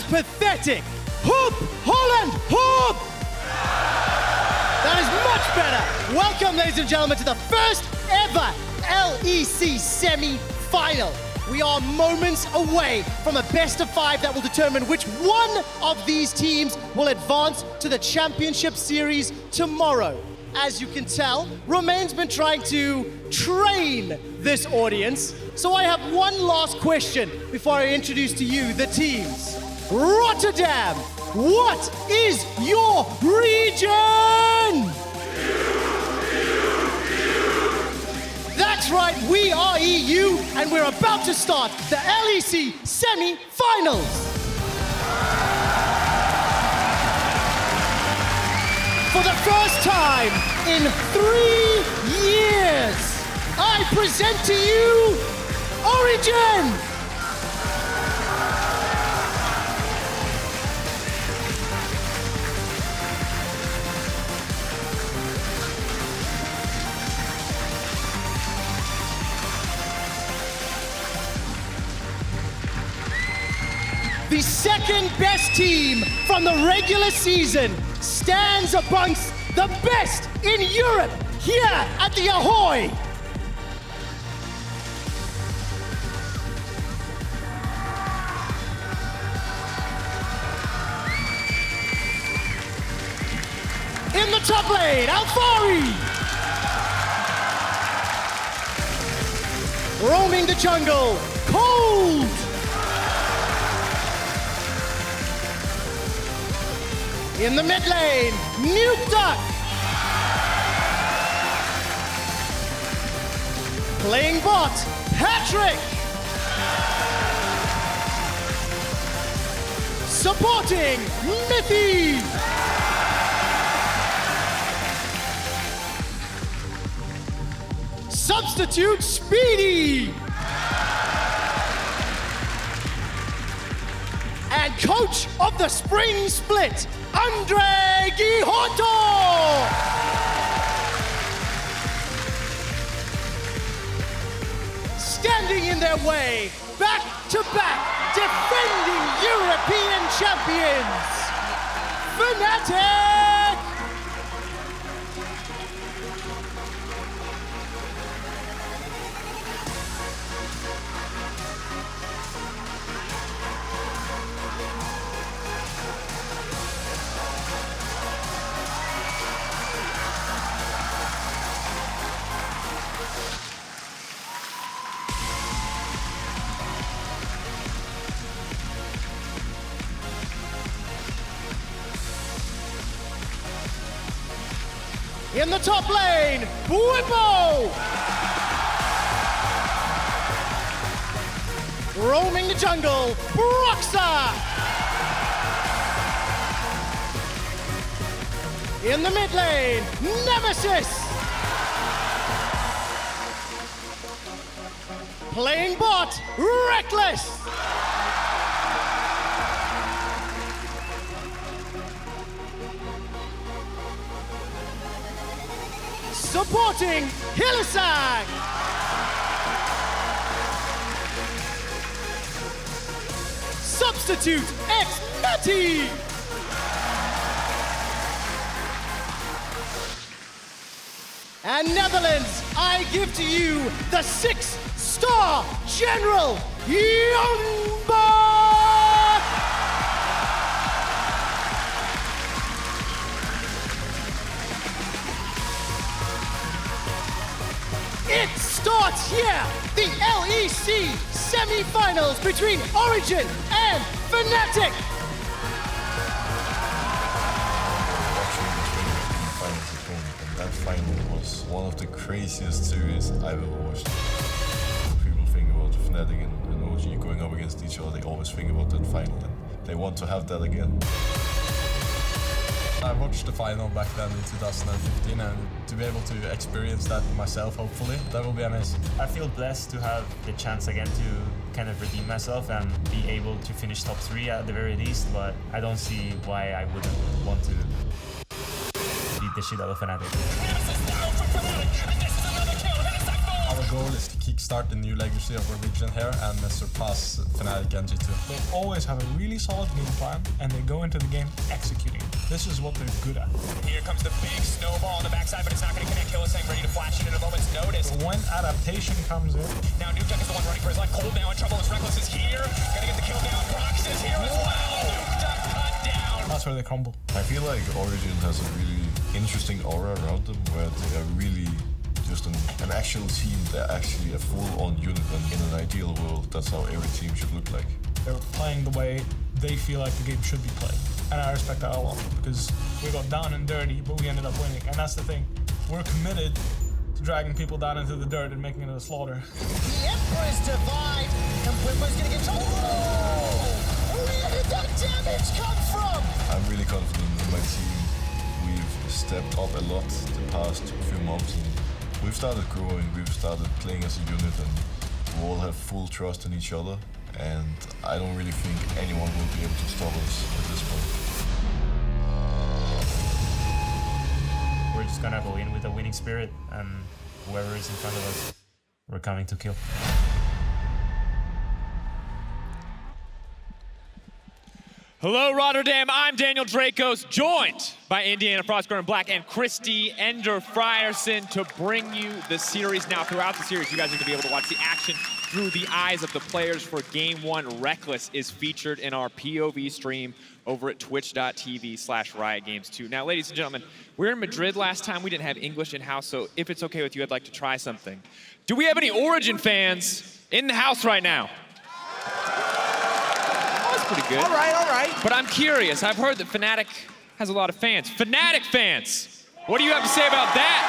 pathetic. Hoop, Holland, hoop! That is much better. Welcome, ladies and gentlemen, to the first ever LEC Semi-Final. We are moments away from a best of 5 that will determine which one of these teams will advance to the championship series tomorrow. As you can tell, Romaine's been trying to train this audience. So I have one last question before I introduce to you the teams. Rotterdam, what is your region? That's right, we are EU, and we're about to start the LEC Semi-Finals. For the first time in 3 years, I present to you Origen! The second best team from the regular season stands amongst the best in Europe here at the Ahoy. In the top lane, Alphari. Roaming the jungle, Kold. In the mid lane, Nukeduck. Playing bot, Patrik. Supporting, Mithy. Substitute, Speedy. And coach of the Spring Split, Andre Guijoto! Standing in their way, back to back, defending European champions, Fnatic! In the top lane, Bwipo! Roaming the jungle, Broxah! In the mid lane, Nemesis! Playing bot, Rekkles! Supporting Hylissang! Substitute X Mithy! And Netherlands, I give to you the 6-star General Yamba! It starts here, the LEC semi-finals between Origen and Fnatic. And that final was one of the craziest series I've ever watched. People think about Fnatic and OG going up against each other, they always think about that final, and they want to have that again. I watched the final back then in 2015, and to be able to experience that myself, hopefully, that will be amazing. I feel blessed to have the chance again to kind of redeem myself and be able to finish top 3 at the very least, but I don't see why I wouldn't want to beat the shit out of Fnatic. I was goal is to kickstart the new legacy of Origen here and surpass Fnatic and G2. They always have a really solid game plan, and they go into the game executing. This is what they're good at. Here comes the big snowball on the backside, but it's not going to connect. Hylissang ready to flash it in a moment's notice. But when adaptation comes in, Now Nukeduck is the one running for his life. Kold now in trouble as Rekkles is here. Gonna get the kill down. Broxah is here as well. Nukeduck cut down. that's where they crumble. I feel like Origen has a really interesting aura around them where they are really just an actual team. They're actually a full-on unit, and in an ideal world, that's how every team should look like. They're playing the way they feel like the game should be played. And I respect that a lot because we got down and dirty, but we ended up winning. And that's the thing. We're committed to dragging people down into the dirt and making it a slaughter. The Emperor's Divide, and Bwipo's gonna get where did that damage come from? I'm really confident in my team. We've stepped up a lot the past few months, and we've started growing, we've started playing as a unit, and we all have full trust in each other, and I don't really think anyone will be able to stop us at this point. We're just gonna go in with a winning spirit, and whoever is in front of us, we're coming to kill. Hello, Rotterdam. I'm Daniel Drakos, joined by Indiana Froskurinn Black and Christy Ender Frierson to bring you the series. Now, throughout the series, you guys are going to be able to watch the action through the eyes of the players. For Game 1, Rekkles is featured in our POV stream over at twitch.tv/RiotGames2. Now, ladies and gentlemen, we were in Madrid last time. We didn't have English in-house, so if it's okay with you, I'd like to try something. Do we have any Origen fans in the house right now? Pretty good. All right. But I'm curious. I've heard that Fnatic has a lot of fans. Fnatic fans, what do you have to say about that?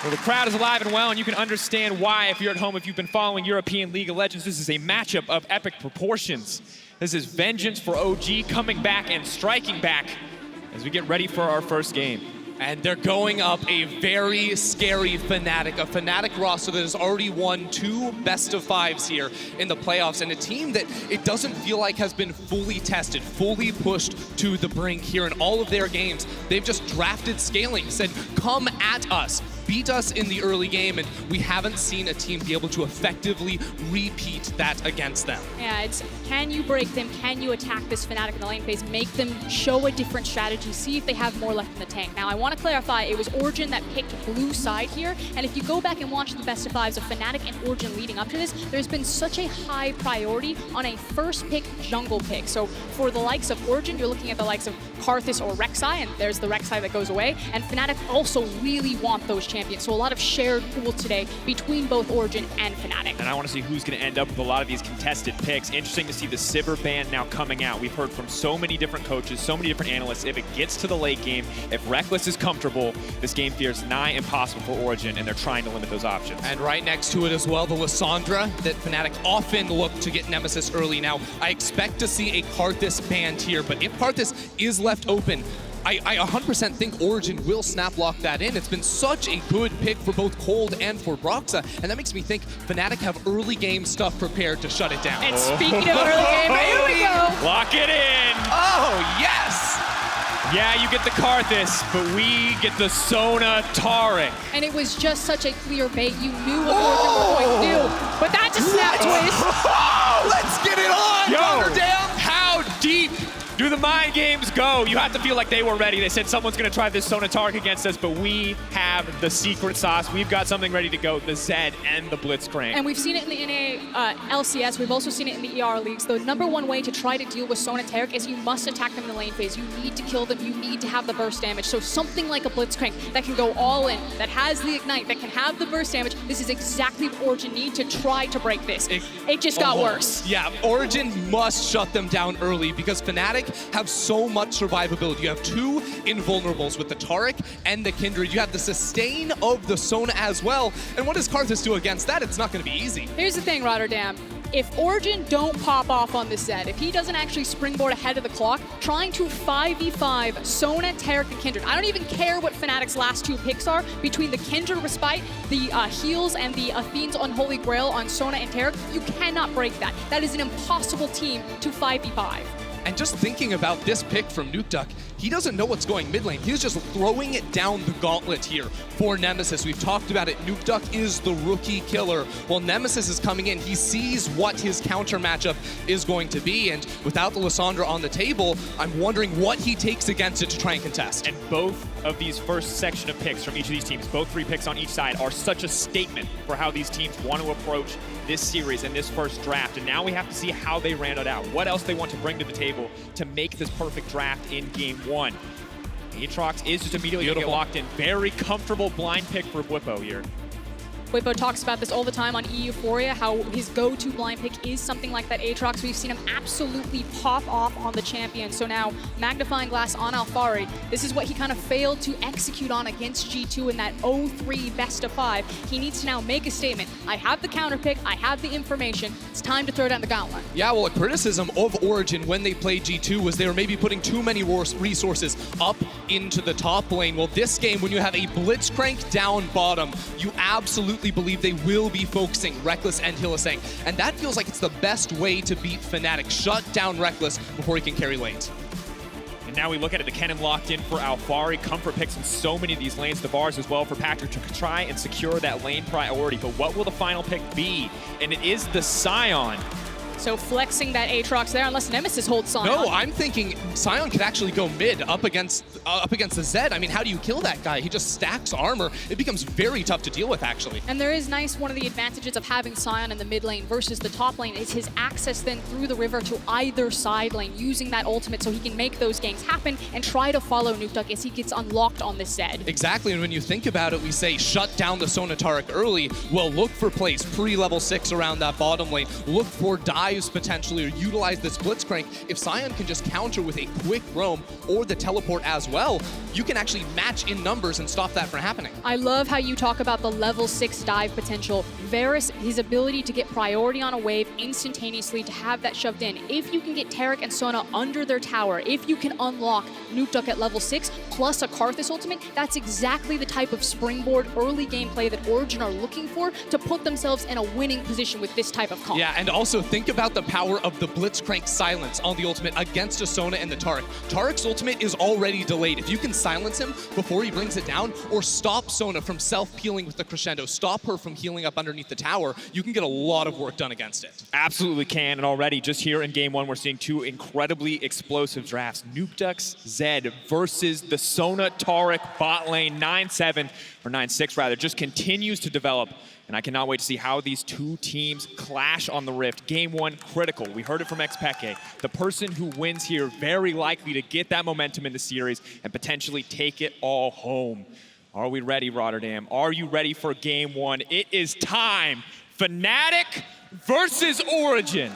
Well, the crowd is alive and well, and you can understand why if you're at home, if you've been following European League of Legends. This is a matchup of epic proportions. This is vengeance for OG coming back and striking back as we get ready for our first game. And they're going up a very scary Fnatic, a Fnatic roster that has already won 2 best-of-5s here in the playoffs, and a team that it doesn't feel like has been fully tested, fully pushed to the brink here in all of their games. They've just drafted scaling, said, come at us, beat us in the early game, and we haven't seen a team be able to effectively repeat that against them. Yeah, it's can you break them? Can you attack this Fnatic in the lane phase? Make them show a different strategy, see if they have more left in the tank. Now, I want to clarify, it was Origen that picked blue side here, and if you go back and watch the best of 5s of Fnatic and Origen leading up to this, there's been such a high priority on a first pick jungle pick. So for the likes of Origen, you're looking at the likes of Karthus or Rek'Sai, and there's the Rek'Sai that goes away, and Fnatic also really want those champions. So a lot of shared pool today between both Origen and Fnatic. And I want to see who's going to end up with a lot of these contested picks. Interesting to see the Sivir ban now coming out. We've heard from so many different coaches, so many different analysts. If it gets to the late game, if Rekkles is comfortable, this game feels nigh impossible for Origen, and they're trying to limit those options. And right next to it as well, the Lissandra that Fnatic often look to get Nemesis early. Now, I expect to see a Karthus banned here, but if Karthus is left open, I 100% think Origen will snap lock that in. It's been such a good pick for both Kold and for Broxah, and that makes me think Fnatic have early game stuff prepared to shut it down. And speaking of early game, here we go. Lock it in. Oh, yes! Yeah, you get the Karthus, but we get the Sona Taric. And it was just such a clear bait. You knew what Origen were going to do. But that just snap twist. Oh, let's get it on, Rotterdam! How deep do the mind games go? You have to feel like they were ready. They said someone's going to try this Sona Taric against us, but we have the secret sauce. We've got something ready to go, the Zed and the Blitzcrank. And we've seen it in the NA LCS. We've also seen it in the ER leagues. The #1 way to try to deal with Sona Taric is you must attack them in the lane phase. You need to kill them. You need to have the burst damage. So something like a Blitzcrank that can go all in, that has the ignite, that can have the burst damage. This is exactly what Origen need to try to break this. It just got worse. Yeah, Origen must shut them down early because Fnatic have so much survivability. You have 2 invulnerables with the Taric and the Kindred. You have the sustain of the Sona as well. And what does Karthus do against that? It's not going to be easy. Here's the thing, Rotterdam. If Origen don't pop off on this Zed, if he doesn't actually springboard ahead of the clock, trying to 5v5 Sona, Taric, and Kindred. I don't even care what Fnatic's last 2 picks are. Between the Kindred Respite, the heals, and the Athene's Unholy Grail on Sona and Taric, you cannot break that. That is an impossible team to 5v5. And just thinking about this pick from Nukeduck, he doesn't know what's going mid lane. He's just throwing it down the gauntlet here for Nemesis. We've talked about it. Nukeduck is the rookie killer. While Nemesis is coming in, he sees what his counter matchup is going to be. And without the Lissandra on the table, I'm wondering what he takes against it to try and contest. And both of these first section of picks from each of these teams, both 3 picks on each side, are such a statement for how these teams want to approach this series and this first draft. And now we have to see how they round it out. What else they want to bring to the table to make this perfect draft in game 1. Aatrox is just immediately going to get locked in. Very comfortable blind pick for Bwipo here. Bwipo talks about this all the time on Euphoria, how his go-to blind pick is something like that Aatrox. We've seen him absolutely pop off on the champion. So now, Magnifying Glass on Alphari, this is what he kind of failed to execute on against G2 in that 0-3 best of 5. He needs to now make a statement. I have the counter pick, I have the information, it's time to throw down the gauntlet. Yeah, well, a criticism of Origen when they played G2 was they were maybe putting too many resources up into the top lane. Well, this game, when you have a Blitzcrank down bottom, you absolutely believe they will be focusing Rekkles and Hylissang. And that feels like it's the best way to beat Fnatic. Shut down Rekkles before he can carry lanes. And now we look at it, the Kennen locked in for Alphari. Comfort picks in so many of these lanes. The Varus as well for Patrik to try and secure that lane priority. But what will the final pick be? And it is the Sion. So flexing that Aatrox there, unless Nemesis holds Sion. No, I'm thinking Sion could actually go mid up against the Zed. I mean, how do you kill that guy? He just stacks armor. It becomes very tough to deal with, actually. And there is one of the advantages of having Sion in the mid lane versus the top lane is his access then through the river to either side lane, using that ultimate so he can make those ganks happen and try to follow Nukeduck as he gets unlocked on this Zed. Exactly, and when you think about it, we say shut down the Sona Taric early. Well, look for plays pre-level 6 around that bottom lane. Look for dives potentially, or utilize this Blitzcrank. If Sion can just counter with a quick roam or the teleport as well, you can actually match in numbers and stop that from happening. I love how you talk about the level 6 dive potential. Varus, his ability to get priority on a wave instantaneously, to have that shoved in. If you can get Taric and Sona under their tower, if you can unlock Nukeduck at level 6 plus a Karthus ultimate, that's exactly the type of springboard early gameplay that Origen are looking for to put themselves in a winning position with this type of comp. Yeah, and also think about the power of the Blitzcrank silence on the ultimate against a Sona and the Taric. Taric's ultimate is already delayed. If you can silence him before he brings it down, or stop Sona from self-peeling with the crescendo, stop her from healing up underneath the tower, you can get a lot of work done against it. Absolutely can, and already just here in game 1, we're seeing 2 incredibly explosive drafts. Nukeduck's Zed versus the Sona Taric bot lane. 9-7, or 9-6 rather, just continues to develop. And I cannot wait to see how these 2 teams clash on the Rift. Game 1, critical. We heard it from Xpeke. The person who wins here, very likely to get that momentum in the series and potentially take it all home. Are we ready, Rotterdam? Are you ready for game 1? It is time. Fnatic versus Origen.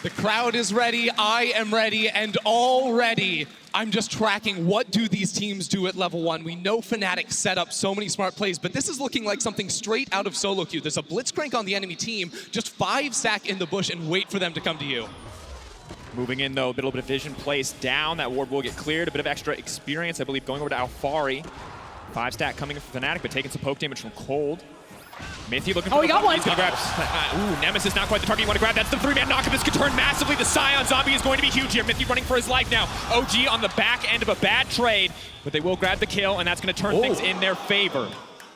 The crowd is ready, I am ready, and already I'm just tracking what do these teams do at level 1. We know Fnatic set up so many smart plays, but this is looking like something straight out of solo queue. There's a Blitzcrank on the enemy team, just 5 stack in the bush and wait for them to come to you. Moving in though, a little bit of vision placed down. That ward will get cleared. A bit of extra experience, I believe, going over to Alphari. 5 stack coming from Fnatic, but taking some poke damage from Kold. Mithy looking for he got one. He's gonna grab. Ooh, Nemesis not quite the target you want to grab. That's the 3-man knockup. This could turn massively. The Sion zombie is going to be huge here. Mithy running for his life now. OG on the back end of a bad trade, but they will grab the kill, and that's going to turn things in their favor.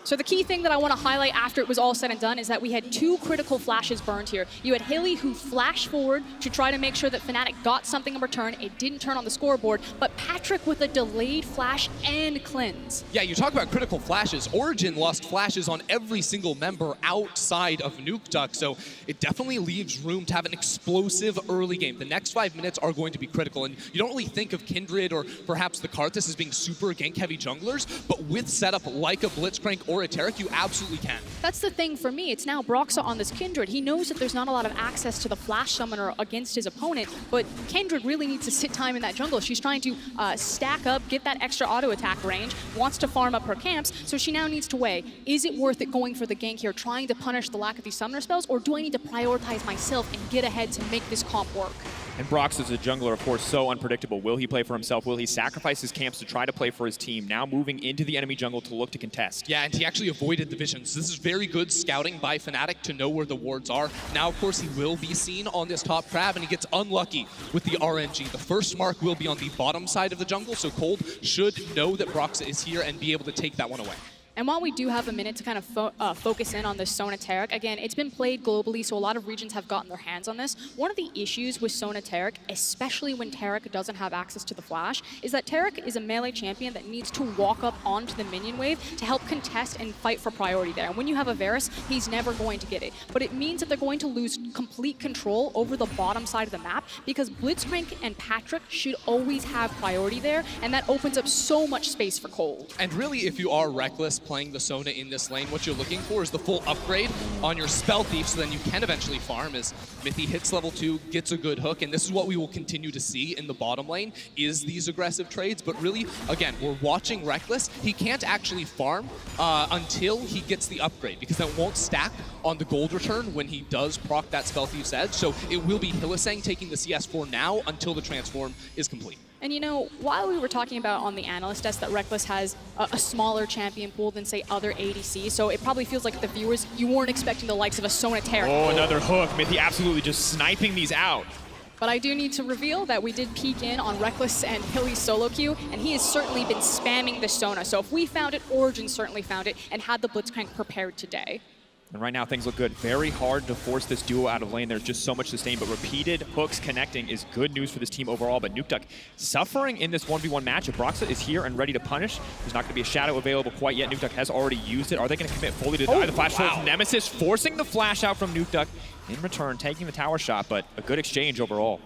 So the key thing that I want to highlight after it was all said and done is that we had 2 critical flashes burned here. You had Hilly, who flashed forward to try to make sure that Fnatic got something in return. It didn't turn on the scoreboard, but Patrik with a delayed flash and cleanse. Yeah, you talk about critical flashes. Origen lost flashes on every single member outside of Nukeduck, so it definitely leaves room to have an explosive early game. The next 5 minutes are going to be critical, and you don't really think of Kindred or perhaps the Karthus as being super gank-heavy junglers, but with setup like a Blitzcrank or a Taric, you absolutely can. That's the thing for me. It's now Broxah on this Kindred. He knows that there's not a lot of access to the flash summoner against his opponent, but Kindred really needs to sit time in that jungle. She's trying to stack up, get that extra auto attack range, wants to farm up her camps, so she now needs to weigh, is it worth it going for the gank here, trying to punish the lack of these summoner spells, or do I need to prioritize myself and get ahead to make this comp work? And Broxah is a jungler, of course, so unpredictable. Will he play for himself? Will he sacrifice his camps to try to play for his team? Now moving into the enemy jungle to look to contest. Yeah, and he actually avoided the visions. This is very good scouting by Fnatic to know where the wards are. Now, of course, he will be seen on this top crab, and he gets unlucky with the RNG. The first mark will be on the bottom side of the jungle, so Kold should know that Broxah is here and be able to take that one away. And while we do have a minute to kind of focus in on the Sona Taric, again, it's been played globally, so a lot of regions have gotten their hands on this. One of the issues with Sona Taric, especially when Taric doesn't have access to the flash, is that Taric is a melee champion that needs to walk up onto the minion wave to help contest and fight for priority there. And when you have a Varus, he's never going to get it. But it means that they're going to lose complete control over the bottom side of the map because Blitzcrank and Patrik should always have priority there, and that opens up so much space for Kold. And really, if you are Rekkles playing the Sona in this lane, what you're looking for is the full upgrade on your Spell Thief, so then you can eventually farm as Mithy hits level 2, gets a good hook, and this is what we will continue to see in the bottom lane, is these aggressive trades. But really, again, we're watching Rekkles. He can't actually farm until he gets the upgrade, because that won't stack on the gold return when he does proc that Spell Thief's Edge. So it will be Hylissang taking the CS for now until the transform is complete. And you know, while we were talking about on the Analyst desk that Rekkles has a smaller champion pool than, say, other ADCs, so it probably feels like the viewers, you weren't expecting the likes of a Sona Taric. Oh, another hook. Mithy absolutely just sniping these out. But I do need to reveal that we did peek in on Rekkles and Hilly's solo queue, and he has certainly been spamming the Sona. So if we found it, Origen certainly found it and had the Blitzcrank prepared today. And right now things look good. Very hard to force this duo out of lane. There's just so much sustain, but repeated hooks connecting is good news for this team overall. But Nukeduck suffering in this 1v1 matchup. Broxah is here and ready to punish. There's not going to be a shadow available quite yet. Nukeduck has already used it. Are they going to commit fully to die? The flash from Nemesis forcing the flash out from Nukeduck. In return, taking the tower shot, but a good exchange overall.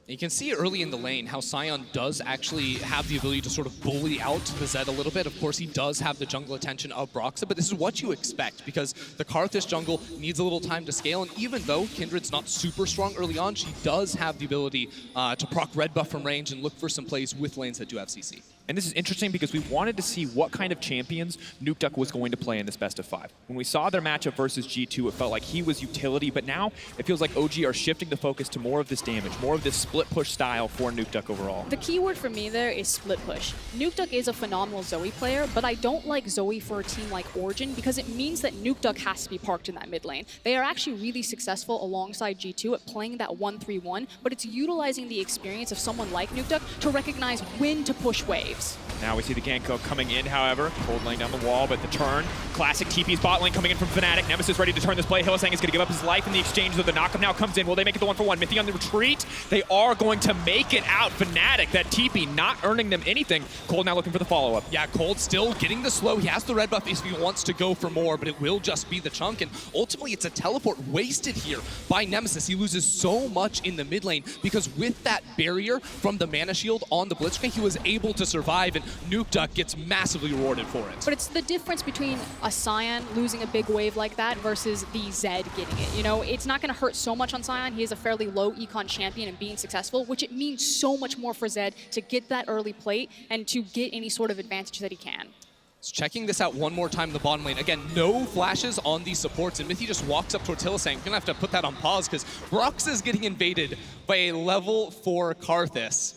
You can see early in the lane how Sion does actually have the ability to sort of bully out the Zed a little bit. Of course, he does have the jungle attention of Broxah, but this is what you expect because the Karthus jungle needs a little time to scale, and even though Kindred's not super strong early on, she does have the ability to proc red buff from range and look for some plays with lanes that do have CC. And this is interesting because we wanted to see what kind of champions Nukeduck was going to play in this best of 5. When we saw their matchup versus G2, it felt like he was utility, but now it feels like OG are shifting the focus to more of this damage, more of this split push style for Nukeduck overall. The key word for me there is split push. Nukeduck is a phenomenal Zoe player, but I don't like Zoe for a team like Origen because it means that Nukeduck has to be parked in that mid lane. They are actually really successful alongside G2 at playing that 1-3-1, but it's utilizing the experience of someone like Nukeduck to recognize when to push waves. Now we see the gank coming in, however. Kold laying down the wall, but the turn. Classic TP's bot lane coming in from Fnatic. Nemesis ready to turn this play. Hylissang is going to give up his life in the exchange, though the knockup now comes in. Will they make it the 1-for-1? Mithy on the retreat. They are going to make it out. Fnatic, that TP not earning them anything. Kold now looking for the follow-up. Yeah, Kold still getting the slow. He has the red buff if he wants to go for more, but it will just be the chunk. And ultimately, it's a teleport wasted here by Nemesis. He loses so much in the mid lane because with that barrier from the mana shield on the Blitzcrank, he was able to survive, and Nukeduck gets massively rewarded for it. But it's the difference between a Sion losing a big wave like that versus the Zed getting it. You know, it's not going to hurt so much on Sion. He is a fairly low econ champion and being successful, which it means so much more for Zed to get that early plate and to get any sort of advantage that he can. So checking this out one more time in the bottom lane. Again, no flashes on these supports, and Mithy just walks up towards Hylissang. We're going to have to put that on pause because Broxah is getting invaded by a level 4 Karthus.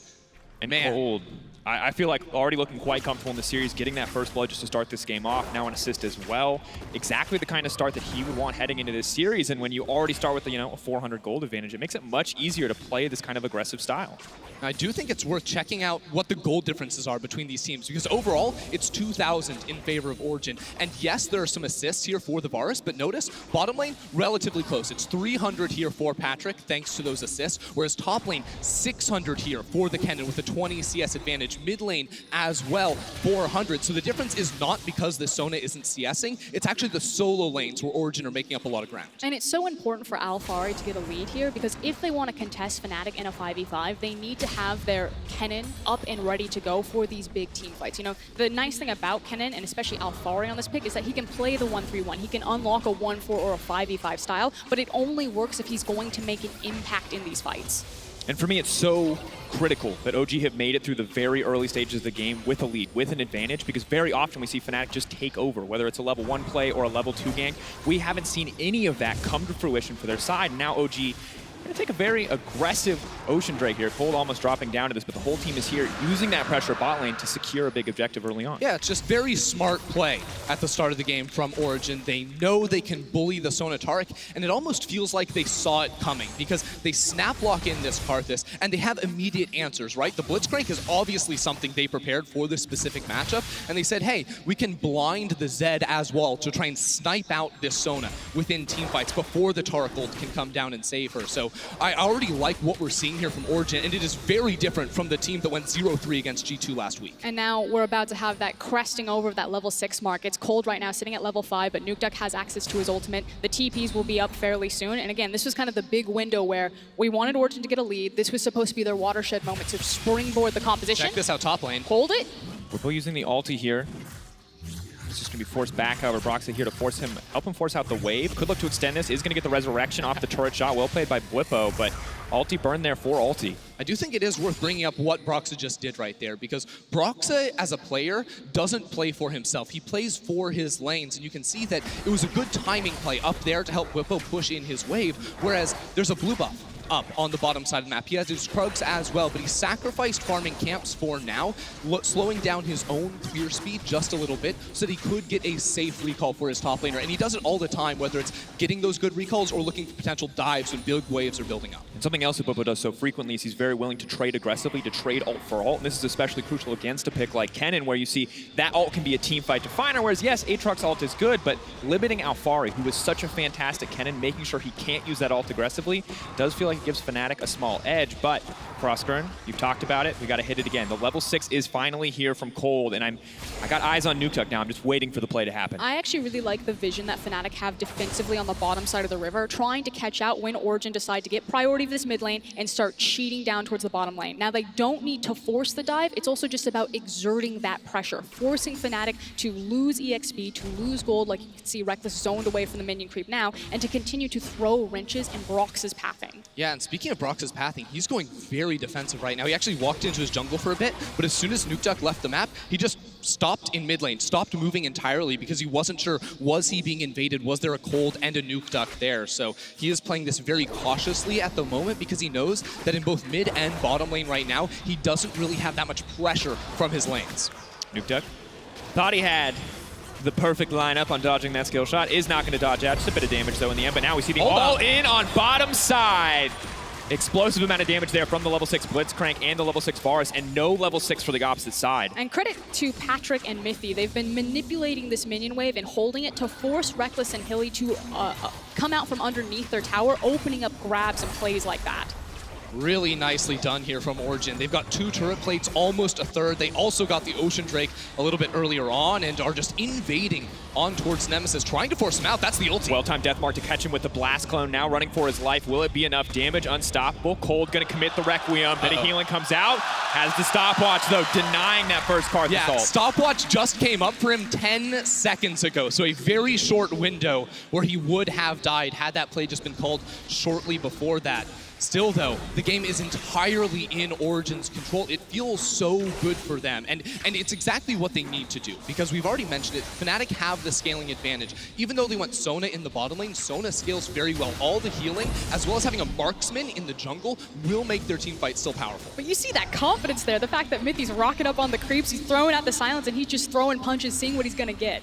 And man, Kold, I feel like already looking quite comfortable in the series, getting that first blood just to start this game off, now an assist as well. Exactly the kind of start that he would want heading into this series, and when you already start with a 400 gold advantage, it makes it much easier to play this kind of aggressive style. I do think it's worth checking out what the gold differences are between these teams, because overall, it's 2,000 in favor of Origen. And yes, there are some assists here for the Varus, but notice, bottom lane, relatively close. It's 300 here for Patrik, thanks to those assists, whereas top lane, 600 here for the Kennen with a 20 CS advantage. Mid lane as well, 400. So the difference is not because the Sona isn't CSing, it's actually the solo lanes where Origen are making up a lot of ground. And it's so important for Alphari to get a lead here, because if they want to contest Fnatic in a 5v5, they need to have their Kennen up and ready to go for these big team fights. You know, the nice thing about Kennen, and especially Alphari on this pick, is that he can play the 1-3-1. He can unlock a 1-4 or a 5v5 style, but it only works if he's going to make an impact in these fights. And for me, it's so critical that OG have made it through the very early stages of the game with a lead, with an advantage, because very often we see Fnatic just take over, whether it's a level 1 play or a level 2 gank. We haven't seen any of that come to fruition for their side. Now OG Gonna take a very aggressive Ocean Drake here. Kold almost dropping down to this, but the whole team is here using that pressure bot lane to secure a big objective early on. Yeah, it's just very smart play at the start of the game from Origen. They know they can bully the Sona Taric, and it almost feels like they saw it coming because they snap lock in this Karthus, and they have immediate answers, right? The Blitzcrank is obviously something they prepared for this specific matchup, and they said, hey, we can blind the Zed as well to try and snipe out this Sona within teamfights before the Taric ult can come down and save her. So I already like what we're seeing here from Origen, and it is very different from the team that went 0-3 against G2 last week. And now we're about to have that cresting over of that level 6 mark. It's Kold right now sitting at level 5, but Nukeduck has access to his ultimate. The TPs will be up fairly soon. And again, this was kind of the big window where we wanted Origen to get a lead. This was supposed to be their watershed moment to springboard the composition. Check this out top lane. Hold it. Bwipo using the ulti here. It's just going to be forced back, however, Broxah here to help him force out the wave. Could look to extend this, is going to get the resurrection off the turret shot. Well played by Bwipo, but ulti burn there for ulti. I do think it is worth bringing up what Broxah just did right there, because Broxah, as a player, doesn't play for himself. He plays for his lanes, and you can see that it was a good timing play up there to help Bwipo push in his wave, whereas there's a blue buff up on the bottom side of the map. He has his Krugs as well, but he sacrificed farming camps for now, slowing down his own clear speed just a little bit so that he could get a safe recall for his top laner. And he does it all the time, whether it's getting those good recalls or looking for potential dives when big waves are building up. And something else that Bwipo does so frequently is he's very willing to trade aggressively, to trade ult for ult. And this is especially crucial against a pick like Kennen, where you see that ult can be a team fight definer, whereas yes, Aatrox ult is good, but limiting Alphari, who is such a fantastic Kennen, making sure he can't use that ult aggressively, does feel like it gives Fnatic a small edge. But Froskurinn, you've talked about it, we got to hit it again. The level 6 is finally here from Kold, and I got eyes on Nukeduck now. I'm just waiting for the play to happen. I actually really like the vision that Fnatic have defensively on the bottom side of the river, trying to catch out when Origen decide to get priority of this mid lane and start cheating down towards the bottom lane. Now, they don't need to force the dive. It's also just about exerting that pressure, forcing Fnatic to lose EXP, to lose gold, like you can see Rekkles zoned away from the minion creep now, and to continue to throw wrenches in Broxah's pathing. Yeah, and speaking of Broxah's pathing, he's going very defensive right now. He actually walked into his jungle for a bit, but as soon as Nukeduck left the map, he just stopped in mid lane, stopped moving entirely because he wasn't sure, was he being invaded? Was there a Kold and a Nukeduck there? So he is playing this very cautiously at the moment because he knows that in both mid and bottom lane right now, he doesn't really have that much pressure from his lanes. Nukeduck thought he had the perfect lineup on dodging that skill shot. Is not going to dodge out. Just a bit of damage, though, in the end. But now we see the all-in on bottom side. Explosive amount of damage there from the level 6 Blitzcrank and the level 6 Varus, and no level 6 for the opposite side. And credit to Patrik and Mithy. They've been manipulating this minion wave and holding it to force Rekkles and Hilly to come out from underneath their tower, opening up grabs and plays like that. Really nicely done here from Origen. They've got 2 turret plates, almost a third. They also got the Ocean Drake a little bit earlier on and are just invading on towards Nemesis, trying to force him out. That's the ulti. Well-timed Deathmark to catch him with the Blast Clone, now running for his life. Will it be enough damage? Unstoppable. Kold gonna commit the Requiem. Then a healing comes out. Has the stopwatch, though, denying that first Karthus ult. Stopwatch just came up for him 10 seconds ago, so a very short window where he would have died had that play just been called shortly before that. Still, though, the game is entirely in Origen's control. It feels so good for them, and it's exactly what they need to do, because we've already mentioned it, Fnatic have the scaling advantage. Even though they went Sona in the bottom lane, Sona scales very well. All the healing, as well as having a marksman in the jungle, will make their team fight still powerful. But you see that confidence there, the fact that Mithy's rocking up on the creeps, he's throwing out the silence, and he's just throwing punches, seeing what he's gonna get.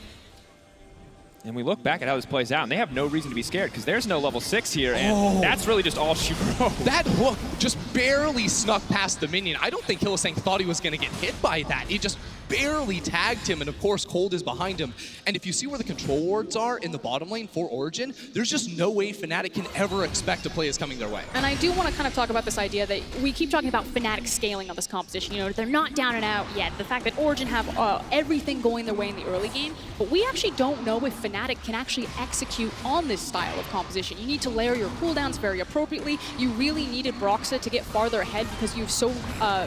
And we look back at how this plays out, and they have no reason to be scared because there's no level 6 here, and that's really just all she wrote. That hook just barely snuck past the minion. I don't think Hylissang thought he was going to get hit by that. He just barely tagged him, and of course Kold is behind him. And if you see where the control wards are in the bottom lane for Origen, there's just no way Fnatic can ever expect a play is coming their way. And I do want to kind of talk about this idea that we keep talking about Fnatic scaling on this composition. You know, they're not down and out yet. The fact that Origen have everything going their way in the early game, but we actually don't know if Fnatic can actually execute on this style of composition. You need to layer your cooldowns very appropriately. You really needed Broxah to get farther ahead because you have so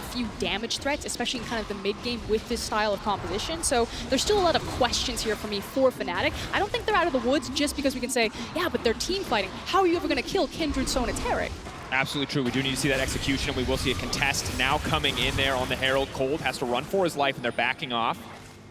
few damage threats, especially in kind of the mid game with this style of composition. So there's still a lot of questions here for me for Fnatic. I don't think they're out of the woods just because we can say, yeah, but they're team fighting. How are you ever going to kill Kindred, Sona, Taric? Absolutely true. We do need to see that execution, and we will see a contest now coming in there on the Herald. Kold has to run for his life, and they're backing off.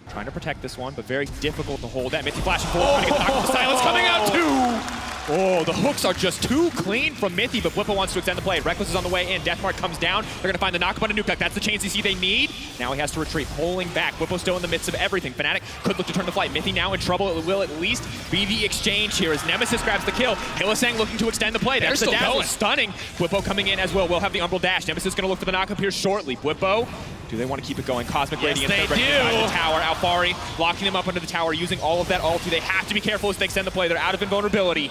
Trying to protect this one, but very difficult to hold that. Mithy flashing forward, trying to get the silence coming out too! Oh, the hooks are just too clean from Mithy, but Bwipo wants to extend the play. Rekkles is on the way in. Deathmark comes down. They're going to find the knock-up on a Nukeduck. That's the chain CC they need. Now he has to retreat, pulling back. Bwipo still in the midst of everything. Fnatic could look to turn the flight. Mithy now in trouble. It will at least be the exchange here as Nemesis grabs the kill. Hylissang looking to extend the play. There's the dazzle. Stunning. Bwipo coming in as well. We'll have the Umbral dash. Nemesis going to look for the knock-up here shortly. Bwipo, do they want to keep it going? Cosmic Radiance. Yes, they do. The tower. Alphari locking them up under the tower, using all of that ulti. They have to be careful as they extend the play. They're out of invulnerability.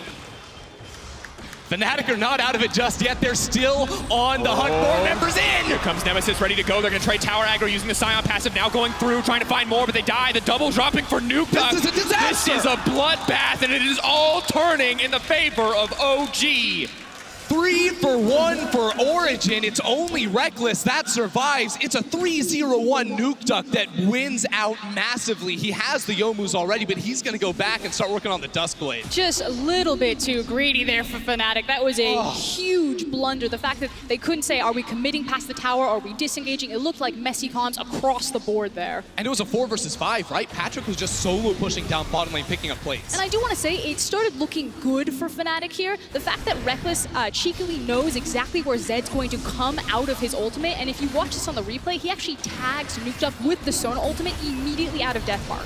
Fnatic are not out of it just yet. They're still on the hunt. More members in. Here comes Nemesis ready to go. They're going to trade tower aggro using the Sion passive. Now going through, trying to find more, but they die. The double dropping for Nukeduck. This is a disaster. This is a bloodbath, and it is all turning in the favor of OG. 3 for 1 for Origen. It's only Rekkles that survives. It's a 3-0-1 Nukeduck that wins out massively. He has the Youmu's already, but he's going to go back and start working on the Duskblade. Just a little bit too greedy there for Fnatic. That was a huge blunder. The fact that they couldn't say, are we committing past the tower? Are we disengaging? It looked like messy comms across the board there. And it was a 4 versus 5, right? Patrik was just solo pushing down bottom lane, picking up plates. And I do want to say, it started looking good for Fnatic here. The fact that Rekkles cheekily knows exactly where Zed's going to come out of his ultimate, and if you watch this on the replay, he actually tags Nukeduck with the Sona ultimate immediately out of Deathmark.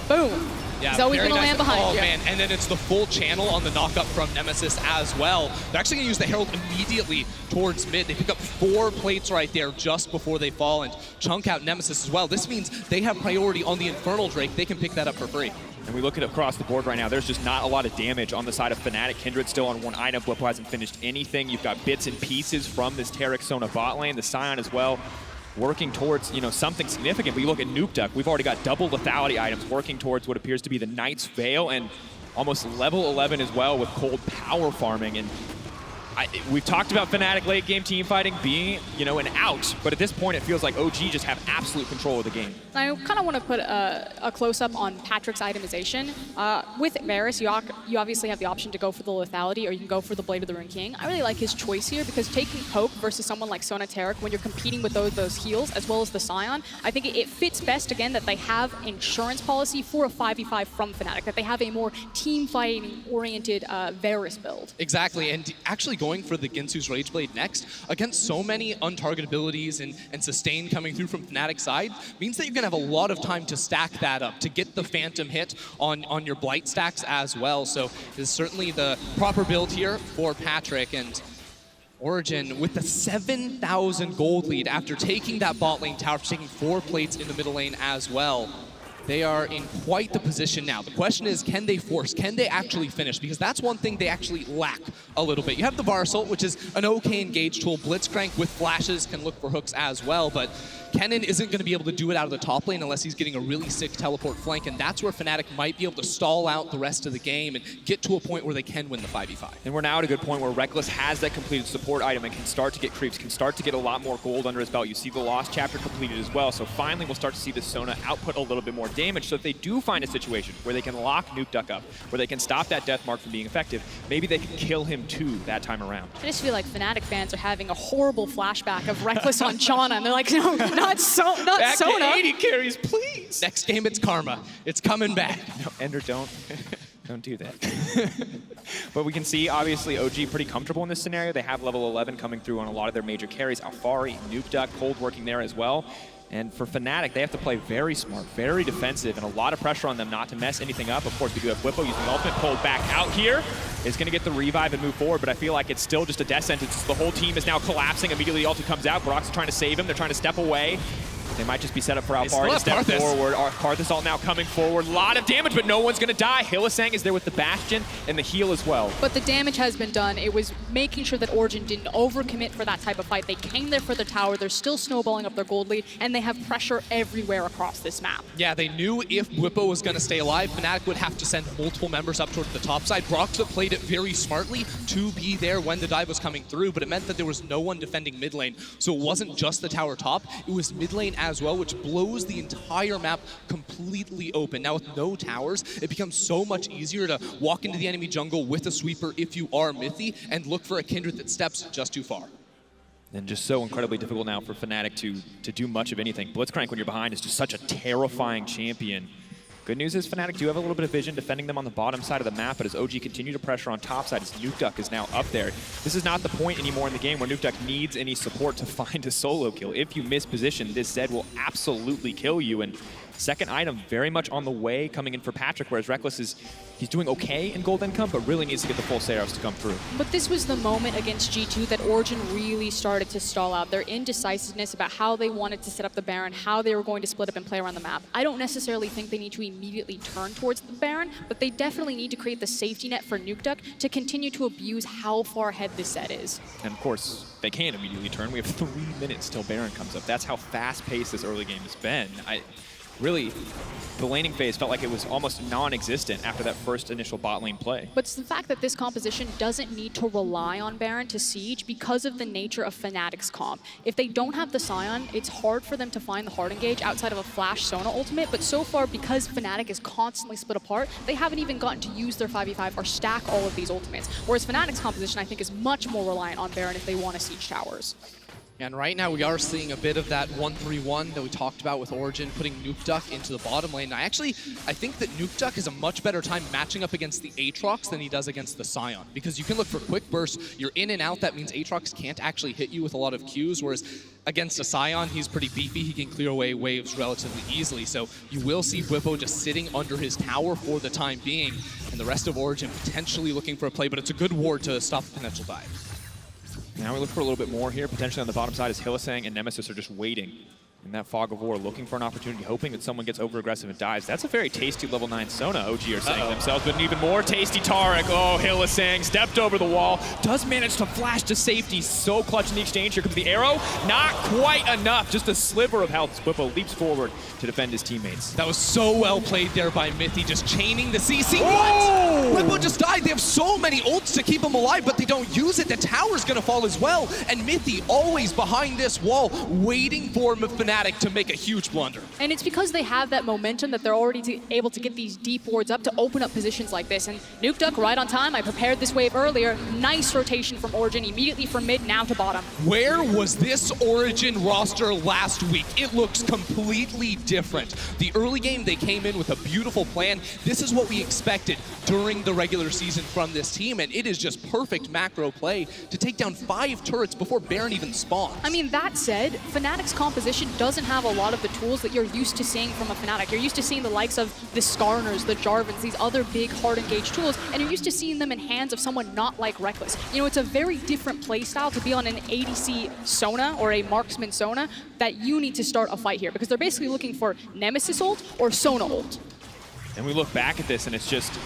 Boom. Yeah, He's always very going to nice. land behind you. Man, and then it's the full channel on the knockup from Nemesis as well. They're actually going to use the Herald immediately towards mid. They pick up 4 plates right there just before they fall and chunk out Nemesis as well. This means they have priority on the Infernal Drake. They can pick that up for free. And we look at across the board right now, there's just not a lot of damage on the side of Fnatic. Kindred still on 1 item. Bwipo hasn't finished anything. You've got bits and pieces from this Taric Sona bot lane, the Sion as well, working towards, you know, something significant. But you look at Nukeduck, we've already got double lethality items working towards what appears to be the Knight's Veil and almost level 11 as well with Kold power farming. And we've talked about Fnatic late game team fighting being, you know, an out, but at this point it feels like OG just have absolute control of the game. I kind of want to put a close-up on Patrick's itemization. With Varus, you obviously have the option to go for the lethality or you can go for the Blade of the Rune King. I really like his choice here because taking poke versus someone like Sona Taric when you're competing with those heals as well as the Sion, I think it fits best again that they have insurance policy for a 5v5 from Fnatic, that they have a more team fighting oriented Varus build. Exactly, and actually going for the Ginsu's Rageblade next against so many untarget abilities and sustain coming through from Fnatic's side means that you're going to have a lot of time to stack that up, to get the Phantom hit on your Blight stacks as well. So this is certainly the proper build here for Patrik, and Origen with the 7,000 gold lead after taking that bot lane tower, taking 4 plates in the middle lane as well. They are in quite the position now. The question is, can they force? Can they actually finish? Because that's one thing they actually lack a little bit. You have the Varus ult, which is an okay engage tool. Blitzcrank with flashes can look for hooks as well, but Kennen isn't going to be able to do it out of the top lane unless he's getting a really sick teleport flank, and that's where Fnatic might be able to stall out the rest of the game and get to a point where they can win the 5v5. And we're now at a good point where Rekkles has that completed support item and can start to get creeps, can start to get a lot more gold under his belt. You see the Lost chapter completed as well, so finally we'll start to see the Sona output a little bit more damage, so if they do find a situation where they can lock Nukeduck up, where they can stop that Deathmark from being effective, maybe they can kill him too that time around. I just feel like Fnatic fans are having a horrible flashback of Rekkles on Chana, and they're like, no, not Sona. Back to 80 carries, please. Next game, it's Karma. It's coming back. No, Ender, don't do that. But we can see, obviously, OG pretty comfortable in this scenario. They have level 11 coming through on a lot of their major carries. Alphari, Nukeduck, Kold working there as well. And for Fnatic, they have to play very smart, very defensive, and a lot of pressure on them not to mess anything up. Of course, we do have Bwipo using the ultimate. Kold back out here. Is going to get the revive and move forward, but I feel like it's still just a death sentence. The whole team is now collapsing. Immediately, the ulti comes out. Broxah trying to save him. They're trying to step away. They might just be set up for Alphari to step forward. Karthus ult now coming forward. A lot of damage, but no one's going to die. Hylissang is there with the Bastion and the heal as well. But the damage has been done. It was making sure that Origen didn't overcommit for that type of fight. They came there for the tower. They're still snowballing up their gold lead, and they have pressure everywhere across this map. Yeah, they knew if Bwipo was going to stay alive, Fnatic would have to send multiple members up towards the top side. Broxah played it very smartly to be there when the dive was coming through, but it meant that there was no one defending mid lane. So it wasn't just the tower top, it was mid lane as well, which blows the entire map completely open. Now with no towers, it becomes so much easier to walk into the enemy jungle with a sweeper if you are Mithy and look for a Kindred that steps just too far. And just so incredibly difficult now for Fnatic to do much of anything. Blitzcrank when you're behind is just such a terrifying champion. Good news is Fnatic do have a little bit of vision defending them on the bottom side of the map, but as OG continue to pressure on top side, as Nukeduck is now up there, this is not the point anymore in the game where Nukeduck needs any support to find a solo kill. If you miss position, this Zed will absolutely kill you, and second item very much on the way coming in for Patrik, whereas Rekkles he's doing okay in Gold Income, but really needs to get the full Saros to come through. But this was the moment against G2 that Origen really started to stall out. Their indecisiveness about how they wanted to set up the Baron, how they were going to split up and play around the map. I don't necessarily think they need to immediately turn towards the Baron, but they definitely need to create the safety net for Nukeduck to continue to abuse how far ahead this set is. And of course, they can't immediately turn. We have 3 minutes till Baron comes up. That's how fast-paced this early game has been. Really, the laning phase felt like it was almost non-existent after that first initial bot lane play. But it's the fact that this composition doesn't need to rely on Baron to siege because of the nature of Fnatic's comp. If they don't have the Sion, it's hard for them to find the hard engage outside of a flash Sona ultimate, but so far, because Fnatic is constantly split apart, they haven't even gotten to use their 5v5 or stack all of these ultimates. Whereas Fnatic's composition, I think, is much more reliant on Baron if they want to siege towers. And right now we are seeing a bit of that 1-3-1 that we talked about with Origen putting Nukeduck into the bottom lane. I think that Nukeduck has a much better time matching up against the Aatrox than he does against the Sion, because you can look for quick bursts, you're in and out, that means Aatrox can't actually hit you with a lot of Qs, whereas against a Sion, he's pretty beefy, he can clear away waves relatively easily, so you will see Bwipo just sitting under his tower for the time being, and the rest of Origen potentially looking for a play, but it's a good ward to stop the potential dive. Now we look for a little bit more here, potentially on the bottom side as Hylissang and Nemesis are just waiting in that fog of war, looking for an opportunity, hoping that someone gets over-aggressive and dives. That's a very tasty level 9 Sona, OG are saying to themselves, but an even more tasty Taric. Oh, Hylissang stepped over the wall, does manage to flash to safety. So clutch in the exchange. Here comes the arrow. Not quite enough, just a sliver of health. Bwipo leaps forward to defend his teammates. That was so well played there by Mithy, just chaining the CC. What? Bwipo just died. They have so many ults to keep him alive, but they don't use it. The tower's gonna fall as well. And Mithy always behind this wall, waiting for Fnatic to make a huge blunder. And it's because they have that momentum that they're already able to get these deep wards up to open up positions like this. And Nukeduck right on time. I prepared this wave earlier. Nice rotation from Origen, immediately from mid, now to bottom. Where was this Origen roster last week? It looks completely different. The early game, they came in with a beautiful plan. This is what we expected during the regular season from this team, and it is just perfect macro play to take down 5 turrets before Baron even spawns. I mean, that said, Fnatic's composition doesn't have a lot of the tools that you're used to seeing from a Fnatic. You're used to seeing the likes of the Skarners, the Jarvans, these other big hard engaged tools, and you're used to seeing them in hands of someone not like Rekkles. You know, it's a very different playstyle to be on an ADC Sona or a marksman Sona that you need to start a fight here, because they're basically looking for Nemesis ult or Sona ult. And we look back at this and it's just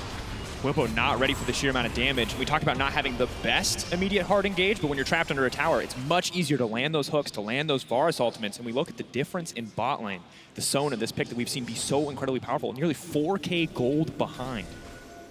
Bwipo not ready for the sheer amount of damage. We talked about not having the best immediate hard engage, but when you're trapped under a tower, it's much easier to land those hooks, to land those Varus ultimates, and we look at the difference in bot lane. The Sona, this pick that we've seen be so incredibly powerful, nearly 4K gold behind.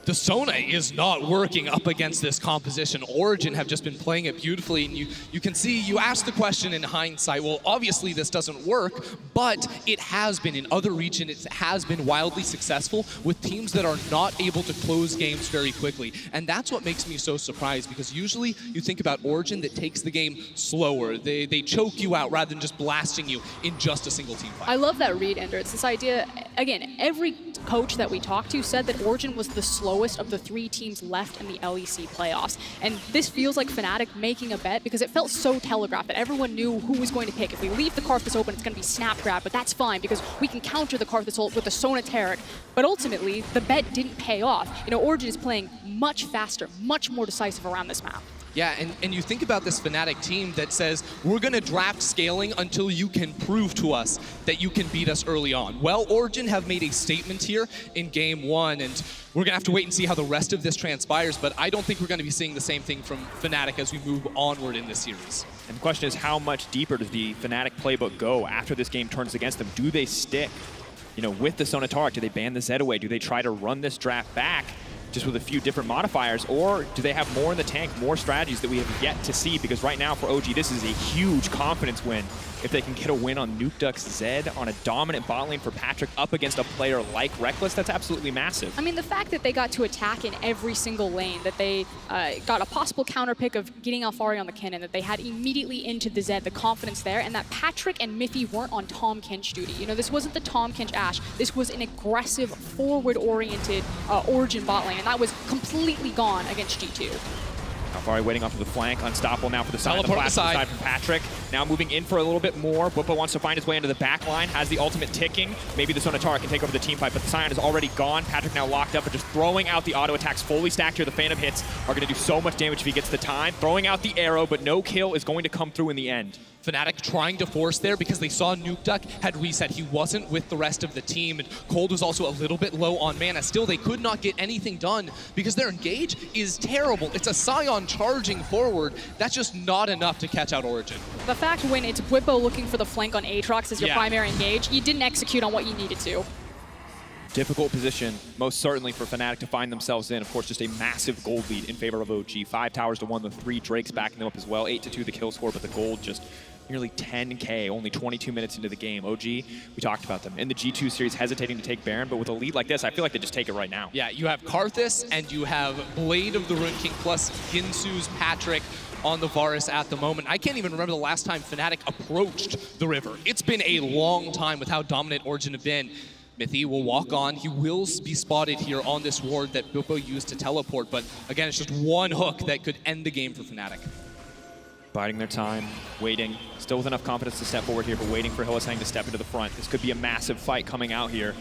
The Sona is not working up against this composition. Origen have just been playing it beautifully, and you can see, you asked the question in hindsight, well, obviously this doesn't work, but it has been in other regions, it has been wildly successful with teams that are not able to close games very quickly. And that's what makes me so surprised, because usually you think about Origen that takes the game slower. They choke you out rather than just blasting you in just a single team fight. I love that read, Ender. It's this idea, again, every coach that we talked to said that Origen was the slowest of the 3 teams left in the LEC playoffs. And this feels like Fnatic making a bet, because it felt so telegraphed that everyone knew who was going to pick. If we leave the Karthus open, it's going to be snap grab, but that's fine because we can counter the Karthus ult with the Sona Taric. But ultimately, the bet didn't pay off. You know, Origen is playing much faster, much more decisive around this map. Yeah, and you think about this Fnatic team that says, we're going to draft scaling until you can prove to us that you can beat us early on. Well, Origen have made a statement here in Game 1, and we're going to have to wait and see how the rest of this transpires, but I don't think we're going to be seeing the same thing from Fnatic as we move onward in this series. And the question is, how much deeper does the Fnatic playbook go after this game turns against them? Do they stick, you know, with the Sona Taric? Do they ban the Zed away? Do they try to run this draft back? just with a few different modifiers, or do they have more in the tank, more strategies that we have yet to see? Because right now for OG, this is a huge confidence win. If they can get a win on Nukeduck's Zed on a dominant bot lane for Patrik up against a player like Rekkles, that's absolutely massive. I mean, the fact that they got to attack in every single lane, that they got a possible counter pick of getting Alphari on the Kennen, that they had immediately into the Zed, the confidence there, and that Patrik and Mithy weren't on Tahm Kench duty. You know, this wasn't the Tahm Kench Ashe. This was an aggressive, forward-oriented Origen bot lane, and that was completely gone against G2. Alphari waiting off of the flank, unstoppable now for the side of the Teleport side from Patrik. Now moving in for a little bit more. Bwipo wants to find his way into the back line, has the ultimate ticking. Maybe the Sona Taric can take over the team fight, but the Sion is already gone. Patrik now locked up, but just throwing out the auto attacks fully stacked here. The Phantom hits are going to do so much damage if he gets the time. Throwing out the arrow, but no kill is going to come through in the end. Fnatic trying to force there because they saw Nukeduck had reset. He wasn't with the rest of the team, and Kold was also a little bit low on mana. Still, they could not get anything done because their engage is terrible. It's a Sion charging forward. That's just not enough to catch out Origen. The fact when it's Bwipo looking for the flank on Aatrox as your primary engage, you didn't execute on what you needed to. Difficult position, most certainly for Fnatic to find themselves in. Of course, just a massive gold lead in favor of OG. 5 towers to 1, the 3 Drakes backing them up as well. 8-2 the kill score, but the gold just nearly 10K, only 22 minutes into the game. OG, we talked about them in the G2 series hesitating to take Baron, but with a lead like this, I feel like they just take it right now. Yeah, you have Karthus and you have Blade of the Ruin King plus Ginsu's Patrik on the Varus at the moment. I can't even remember the last time Fnatic approached the river. It's been a long time with how dominant Origen have been. Mithy will walk on. He will be spotted here on this ward that Bwipo used to teleport, but again, it's just one hook that could end the game for Fnatic. Biding their time, waiting, still with enough confidence to step forward here, but waiting for Hylissang to step into the front. This could be a massive fight coming out here.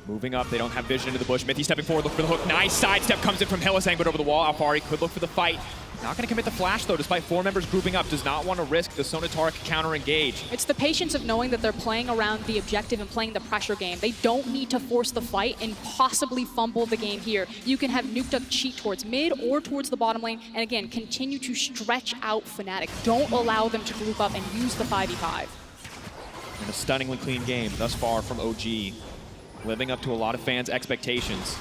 Moving up, they don't have vision into the bush. Mithy stepping forward, look for the hook. Nice sidestep comes in from Hylissang, but over the wall. Alphari could look for the fight. Not going to commit the flash, though, despite 4 members grouping up. Does not want to risk the Sona Taric counter-engage. It's the patience of knowing that they're playing around the objective and playing the pressure game. They don't need to force the fight and possibly fumble the game here. You can have Nukeduck cheat towards mid or towards the bottom lane, and again, continue to stretch out Fnatic. Don't allow them to group up and use the 5v5. And a stunningly clean game thus far from OG. Living up to a lot of fans' expectations.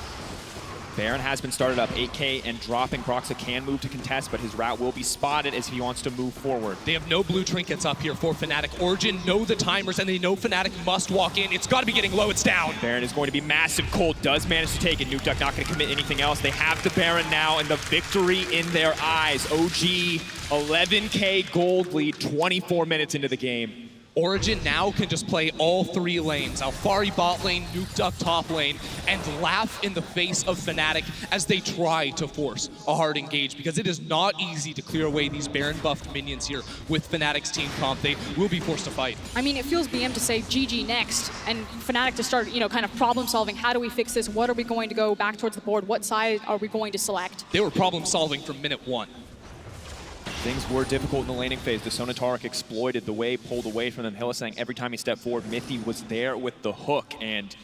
Baron has been started up, 8K and dropping. Broxah can move to contest, but his route will be spotted as he wants to move forward. They have no blue trinkets up here for Fnatic. Origen know the timers, and they know Fnatic must walk in. It's got to be getting low. It's down. Baron is going to be massive. Kold does manage to take it. Nukeduck not going to commit anything else. They have the Baron now, and the victory in their eyes. OG, 11K gold lead, 24 minutes into the game. Origen now can just play all 3 lanes, Alphari bot lane, Nukeduck top lane, and laugh in the face of Fnatic as they try to force a hard engage, because it is not easy to clear away these Baron buffed minions here with Fnatic's team comp. They will be forced to fight. I mean, it feels BM to say GG next, and Fnatic to start, you know, kind of problem solving. How do we fix this? What are we going to go back towards the board? What side are we going to select? They were problem solving from minute 1. Things were difficult in the laning phase. The Sona Taric exploited the way, pulled away from them. Hylissang, every time he stepped forward, Mithy was there with the hook, and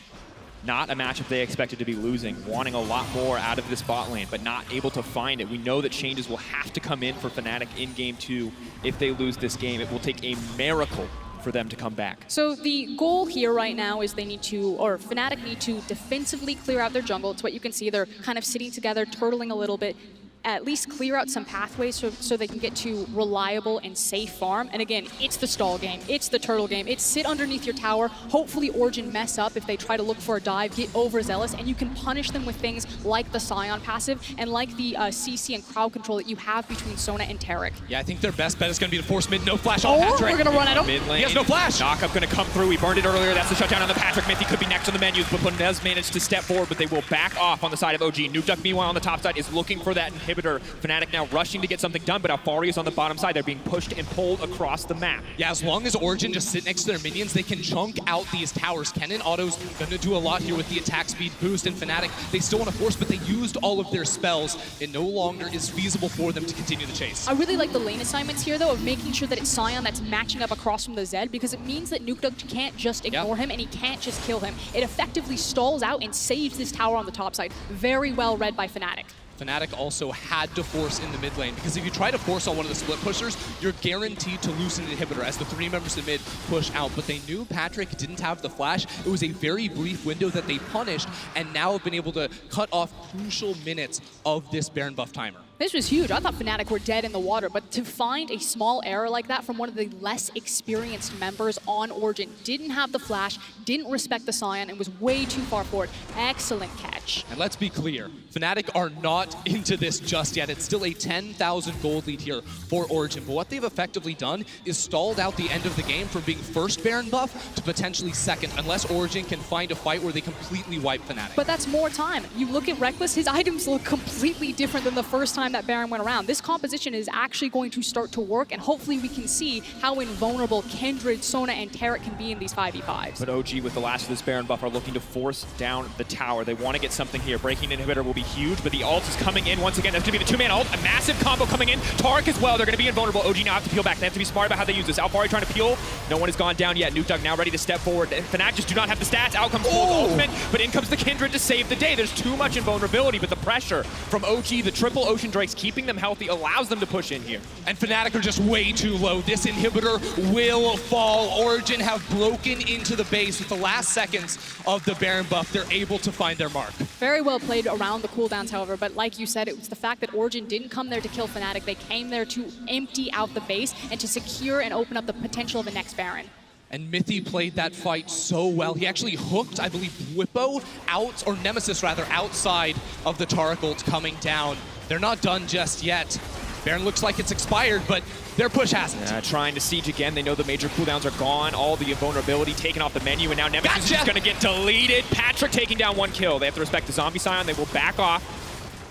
not a matchup they expected to be losing. Wanting a lot more out of this bot lane, but not able to find it. We know that changes will have to come in for Fnatic in Game 2. If they lose this game, it will take a miracle for them to come back. So the goal here right now is they need to, or Fnatic need to defensively clear out their jungle. It's what you can see. They're kind of sitting together, turtling a little bit. At least clear out some pathways so they can get to reliable and safe farm. And again, it's the stall game, it's the turtle game, it's sit underneath your tower, hopefully Origen mess up if they try to look for a dive, get overzealous, and you can punish them with things like the Sion passive and like the CC and crowd control that you have between Sona and Taric. Yeah, I think their best bet is going to be to force mid, no flash on Patrik. Patrik. We're going to run at him. Mid lane. He has no flash. Knockup going to come through. He burned it earlier. That's the shutdown on the Patrik. Mithy could be next on the menus, but does manage to step forward, but they will back off on the side of OG. Nukeduck, meanwhile, on the top side is looking for that inhibitor. Fnatic now rushing to get something done, but Alphari is on the bottom side. They're being pushed and pulled across the map. Yeah, as long as Origen just sit next to their minions, they can chunk out these towers. Kennen auto's gonna do a lot here with the attack speed boost, and Fnatic, they still want to force, but they used all of their spells. It no longer is feasible for them to continue the chase. I really like the lane assignments here, though, of making sure that it's Sion that's matching up across from the Zed, because it means that Nukeduck can't just ignore him, and he can't just kill him. It effectively stalls out and saves this tower on the top side. Very well read by Fnatic. Fnatic also had to force in the mid lane, because if you try to force on one of the split pushers, you're guaranteed to lose an inhibitor as the 3 members in mid push out. But they knew Patrik didn't have the flash. It was a very brief window that they punished, and now have been able to cut off crucial minutes of this Baron buff timer. This was huge. I thought Fnatic were dead in the water, but to find a small error like that from one of the less experienced members on Origen, didn't have the flash, didn't respect the Sion, and was way too far forward. Excellent catch. And let's be clear, Fnatic are not into this just yet. It's still a 10,000 gold lead here for Origen, but what they've effectively done is stalled out the end of the game from being first Baron buff to potentially second, unless Origen can find a fight where they completely wipe Fnatic. But that's more time. You look at Rekkles, his items look completely different than the first time that Baron went around. This composition is actually going to start to work, and hopefully we can see how invulnerable Kindred, Sona, and Taric can be in these 5v5s. But OG, with the last of this Baron buff, are looking to force down the tower. They want to get something here. Breaking inhibitor will be huge, but the ult is coming in once again. That's going to be the 2-man ult. A massive combo coming in. Taric as well. They're going to be invulnerable. OG now have to peel back. They have to be smart about how they use this. Alphari trying to peel. No one has gone down yet. Nukeduck now ready to step forward. Fnatic just do not have the stats. Out comes Kold's ultimate, but in comes the Kindred to save the day. There's too much invulnerability, but the pressure from OG, the triple Ocean Drakes, keeping them healthy, allows them to push in here. And Fnatic are just way too low. This inhibitor will fall. Origen have broken into the base with the last seconds of the Baron buff. They're able to find their mark. Very well played around the cooldowns, however, but like you said, it was the fact that Origen didn't come there to kill Fnatic. They came there to empty out the base and to secure and open up the potential of the next Baron. And Mithy played that fight so well. He actually hooked, I believe, Bwipo out, or Nemesis rather, outside of the Taric ult coming down. They're not done just yet. Baron looks like it's expired, but their push hasn't. Trying to siege again. They know the major cooldowns are gone. All the invulnerability taken off the menu, and now Nemesis is just going to get deleted. Patrik taking down 1 kill. They have to respect the zombie Sion. They will back off.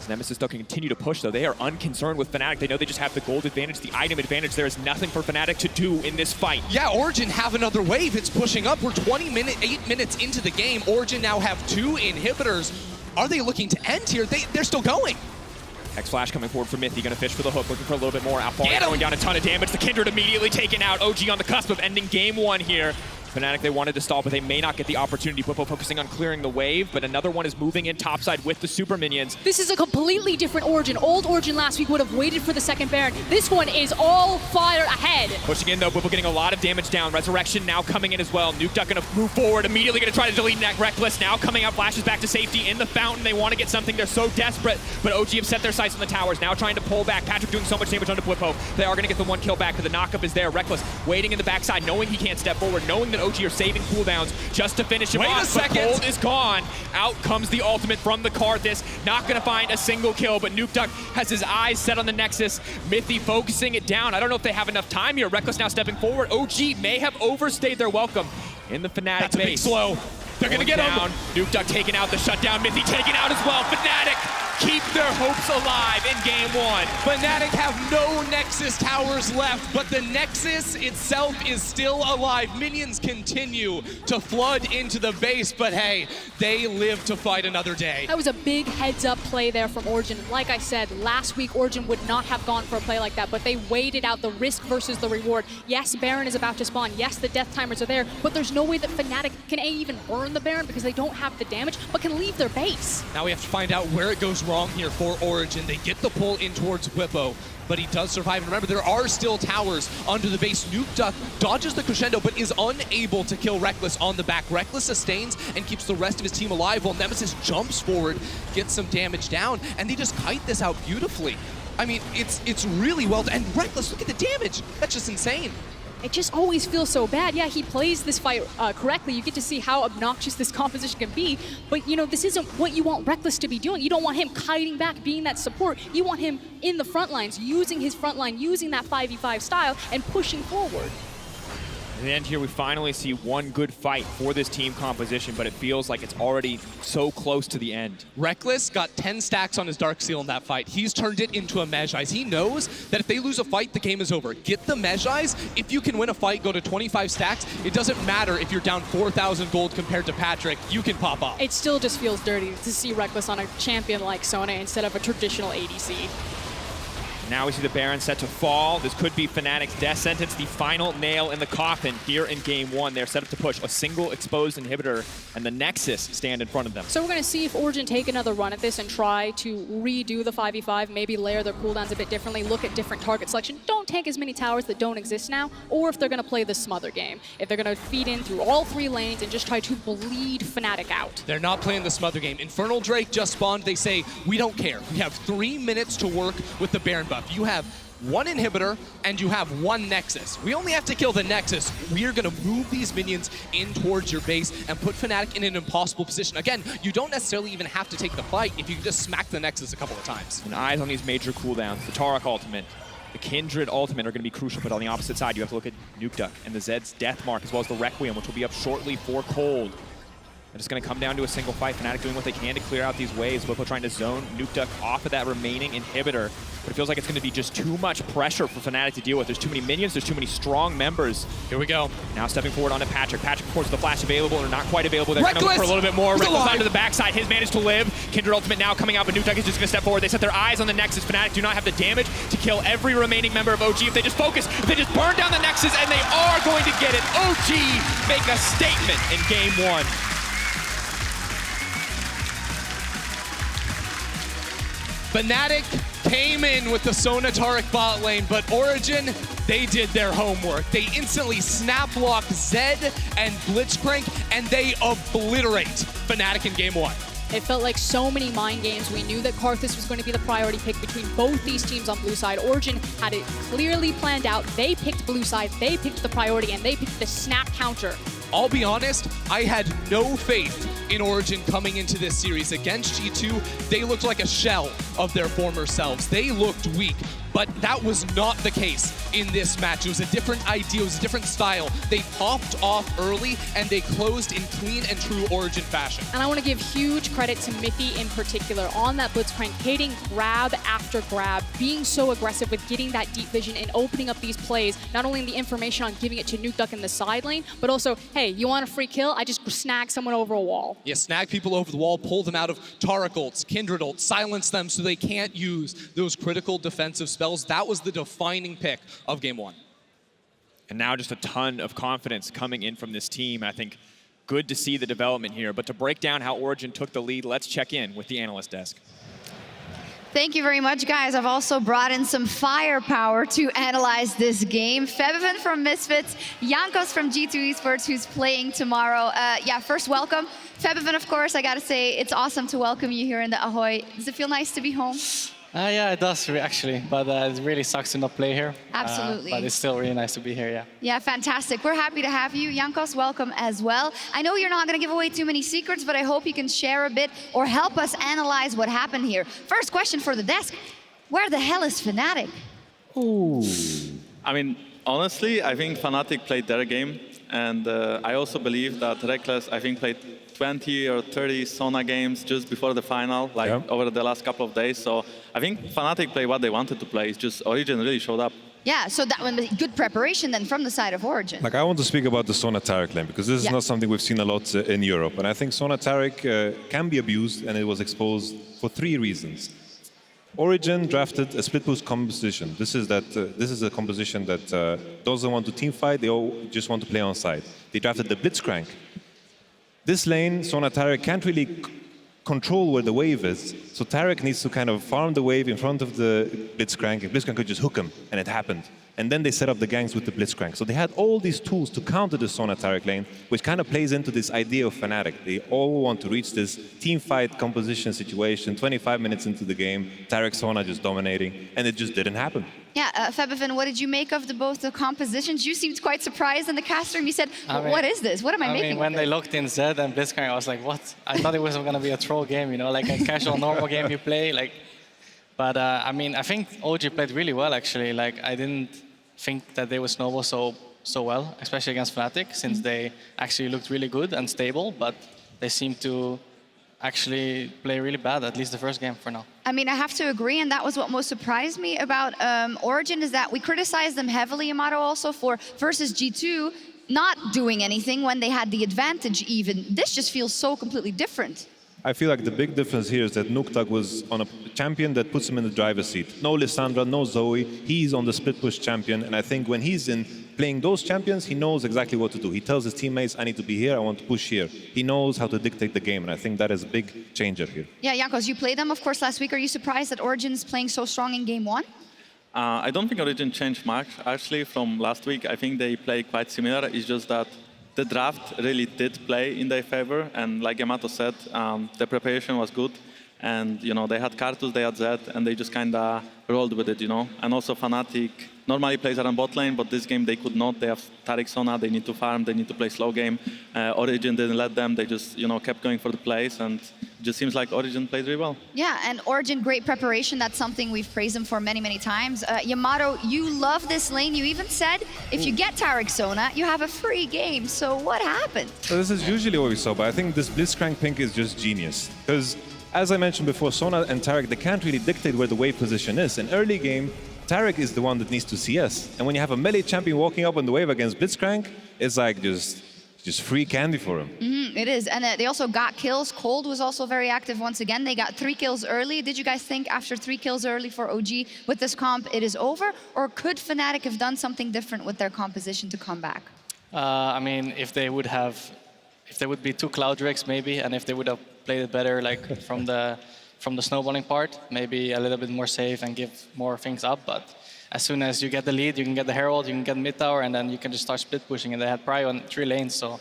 Nemesis still can continue to push, though. They are unconcerned with Fnatic. They know they just have the gold advantage, the item advantage. There is nothing for Fnatic to do in this fight. Yeah, Origen have another wave. It's pushing up. We're 8 minutes into the game. Origen now have 2 inhibitors. Are they looking to end here? They're still going. X-Flash coming forward for Mithy, gonna fish for the hook, looking for a little bit more. Alphari going down a ton of damage. The Kindred immediately taken out. OG on the cusp of ending game 1 here. Fnatic, they wanted to stall, but they may not get the opportunity. Bwipo focusing on clearing the wave, but another one is moving in topside with the super minions. This is a completely different Origen. Old Origen last week would have waited for the second Baron. This one is all fire ahead. Pushing in though, Bwipo getting a lot of damage down. Resurrection now coming in as well. Nukeduck gonna move forward, immediately gonna try to delete Rekkles. Now coming out, flashes back to safety in the fountain. They want to get something, they're so desperate, but OG have set their sights on the towers. Now trying to pull back. Patrik doing so much damage onto Bwipo. They are gonna get the 1 kill back, but the knockup is there. Rekkles waiting in the backside, knowing he can't step forward, knowing that OG are saving cooldowns just to finish him off. Wait a second. But Kold is gone. Out comes the ultimate from the Karthus. Not gonna find a single kill, but Nukeduck has his eyes set on the Nexus. Mithy focusing it down. I don't know if they have enough time here. Rekkles now stepping forward. OG may have overstayed their welcome in the Fnatic That's base. a big slow. They're gonna get down. him. Nukeduck taking out the shutdown. Mithy taken out as well. Fnatic keep their hopes alive in game 1. Fnatic have no Nexus towers left, but the Nexus itself is still alive. Minions continue to flood into the base, but hey, they live to fight another day. That was a big heads-up play there from Origen. Like I said, last week Origen would not have gone for a play like that, but they waited out the risk versus the reward. Yes, Baron is about to spawn. Yes, the death timers are there, but there's no way that Fnatic can even burn the Baron because they don't have the damage, but can leave their base. Now we have to find out where it goes wrong here for Origen. They get the pull in towards Bwipo, but he does survive. And remember, there are still towers under the base. Nukeduck dodges the crescendo, but is unable to kill Rekkles on the back. Rekkles sustains and keeps the rest of his team alive, while Nemesis jumps forward, gets some damage down, and they just kite this out beautifully. I mean, it's really well done. And Rekkles, look at the damage. That's just insane. It just always feels so bad. Yeah, he plays this fight correctly. You get to see how obnoxious this composition can be, but you know, this isn't what you want Rekkles to be doing. You don't want him kiting back, being that support. You want him in the front lines, using his front line, using that 5v5 style, and pushing forward. In the end here, we finally see one good fight for this team composition, but it feels like it's already so close to the end. Rekkles got 10 stacks on his Dark Seal in that fight. He's turned it into a Mejai's. He knows that if they lose a fight, the game is over. Get the Mejai's. If you can win a fight, go to 25 stacks. It doesn't matter if you're down 4,000 gold compared to Patrik. You can pop off. It still just feels dirty to see Rekkles on a champion like Sona instead of a traditional ADC. Now we see the Baron set to fall. This could be Fnatic's death sentence, the final nail in the coffin here in game 1. They're set up to push a single exposed inhibitor, and the Nexus stand in front of them. So we're going to see if Origen take another run at this and try to redo the 5v5, maybe layer their cooldowns a bit differently, look at different target selection, don't take as many towers that don't exist now, or if they're going to play the smother game. If they're going to feed in through all 3 lanes and just try to bleed Fnatic out. They're not playing the smother game. Infernal Drake just spawned. They say, we don't care. We have 3 minutes to work with the Baron buff. You have 1 inhibitor and you have 1 Nexus. We only have to kill the Nexus. We're gonna move these minions in towards your base and put Fnatic in an impossible position. Again, you don't necessarily even have to take the fight if you can just smack the Nexus a couple of times. And eyes on these major cooldowns. The Taric ultimate, the Kindred ultimate are going to be crucial, but on the opposite side, you have to look at Nukeduck and the Zed's Death Mark, as well as the Requiem, which will be up shortly for Kold. It's going to come down to a single fight. Fnatic doing what they can to clear out these waves. Bwipo trying to zone Nukeduck off of that remaining inhibitor. But it feels like it's going to be just too much pressure for Fnatic to deal with. There's too many minions. There's too many strong members. Here we go. Now stepping forward onto Patrik. Patrik, of course, the flash available or not quite available. They're going to look for a little bit more. Rekkles onto the backside. His managed to live. Kindred ultimate now coming out, but Nukeduck is just going to step forward. They set their eyes on the Nexus. Fnatic do not have the damage to kill every remaining member of OG. If they just focus, if they just burn down the Nexus, and they are going to get it. OG make a statement in game 1. Fnatic came in with the Sona Taric bot lane, but Origen, they did their homework. They instantly snap lock Zed and Blitzcrank, and they obliterate Fnatic in game 1. It felt like so many mind games. We knew that Karthus was going to be the priority pick between both these teams on blue side. Origen had it clearly planned out. They picked blue side, they picked the priority, and they picked the snap counter. I'll be honest, I had no faith in Origen coming into this series. Against G2, they looked like a shell of their former selves. They looked weak, but that was not the case in this match. It was a different idea, it was a different style. They popped off early, and they closed in clean and true Origen fashion. And I want to give huge credit to Mithy in particular on that Blitzcrank, hitting grab after grab, being so aggressive with getting that deep vision and opening up these plays, not only the information on giving it to Nukeduck in the side lane, but also, hey, you want a free kill? I just snag someone over a wall. Yeah, snag people over the wall, pull them out of Taric ults, Kindred ults, silence them so they can't use those critical defensive spells. That was the defining pick of game 1. And now just a ton of confidence coming in from this team. I think good to see the development here. But to break down how Origen took the lead, let's check in with the analyst desk. Thank you very much, guys. I've also brought in some firepower to analyze this game. Febiven from Misfits, Jankos from G2 Esports, who's playing tomorrow. Yeah, first, welcome. Febiven, of course, I gotta say, it's awesome to welcome you here in the Ahoy. Does it feel nice to be home? Yeah, it does actually, but it really sucks to not play here. Absolutely. But it's still really nice to be here, yeah. Yeah, fantastic. We're happy to have you. Jankos, welcome as well. I know you're not going to give away too many secrets, but I hope you can share a bit or help us analyze what happened here. First question for the desk. Where the hell is Fnatic? Ooh. I mean, honestly, I think Fnatic played their game, and I also believe that Rekkles, I think, played 20 or 30 Sona games just before the final, like over the last couple of days. So I think Fnatic played what they wanted to play. It's just Origen really showed up. Yeah, so that was good preparation then from the side of Origen. Like, I want to speak about the Sona Taric lane, because this is not something we've seen a lot in Europe. And I think Sona Taric can be abused, and it was exposed for 3 reasons. Origen drafted a split boost composition. This is a composition that doesn't want to team fight, they all just want to play on side. They drafted the Blitzcrank. This lane, Sona Taric can't really control where the wave is, so Taric needs to kind of farm the wave in front of the Blitzcrank, and Blitzcrank could just hook him, and it happened. And then they set up the ganks with the Blitzcrank. So they had all these tools to counter the Sona Taric lane, which kind of plays into this idea of Fnatic. They all want to reach this team fight composition situation, 25 minutes into the game, Taric Sona just dominating, and it just didn't happen. Yeah, Febiven, what did you make of both the compositions? You seemed quite surprised in the cast room. You said, what is this? What am I making? When they looked in Zed and Blitzcrank, I was like, what? I thought it was going to be a troll game, you know, like a casual normal game you play. Like, but I mean, I think OG played really well, actually. Like, I didn't think that they would snowball so well, especially against Fnatic, since they actually looked really good and stable, but they seemed to actually play really bad, at least the first game for now. I mean, I have to agree, and that was what most surprised me about Origen, is that we criticized them heavily, Yamato, also for versus G2 not doing anything when they had the advantage even. This just feels so completely different. I feel like the big difference here is that Nukeduck was on a champion that puts him in the driver's seat. No Lissandra, no Zoe. He's on the split push champion, and I think when he's in playing those champions, he knows exactly what to do. He tells his teammates, I need to be here, I want to push here. He knows how to dictate the game, and I think that is a big changer here. Yeah, Jankos, you played them, of course, last week. Are you surprised that Origen is playing so strong in game 1? I don't think Origen changed much, actually, from last week. I think they play quite similar. It's just that the draft really did play in their favor, and like Yamato said, the preparation was good. And, you know, they had Karthus, they had Zed, and they just kind of rolled with it, you know. And also Fnatic normally plays around bot lane, but this game they could not. They have Taric Sona, they need to farm, they need to play slow game. Origen didn't let them, they just, you know, kept going for the plays, and it just seems like Origen played really well. Yeah, and Origen, great preparation. That's something we've praised them for many, many times. Yamato, you love this lane. You even said if you get Taric Sona, you have a free game. So what happened? So this is usually what we saw, but I think this Blitzcrank pink is just genius. Because as I mentioned before, Sona and Taric, they can't really dictate where the wave position is. In early game, Taric is the one that needs to CS. And when you have a melee champion walking up on the wave against Blitzcrank, it's like just free candy for him. It is, and they also got kills. Kold was also very active once again. They got 3 kills early. Did you guys think after 3 kills early for OG with this comp, it is over? Or could Fnatic have done something different with their composition to come back? I mean, if there would be 2 Cloud Drakes maybe, and if they would have played it better, like from the snowballing part, maybe a little bit more safe and give more things up. But as soon as you get the lead, you can get the Herald, you can get mid tower, and then you can just start split pushing. And they had Prio on 3 lanes, so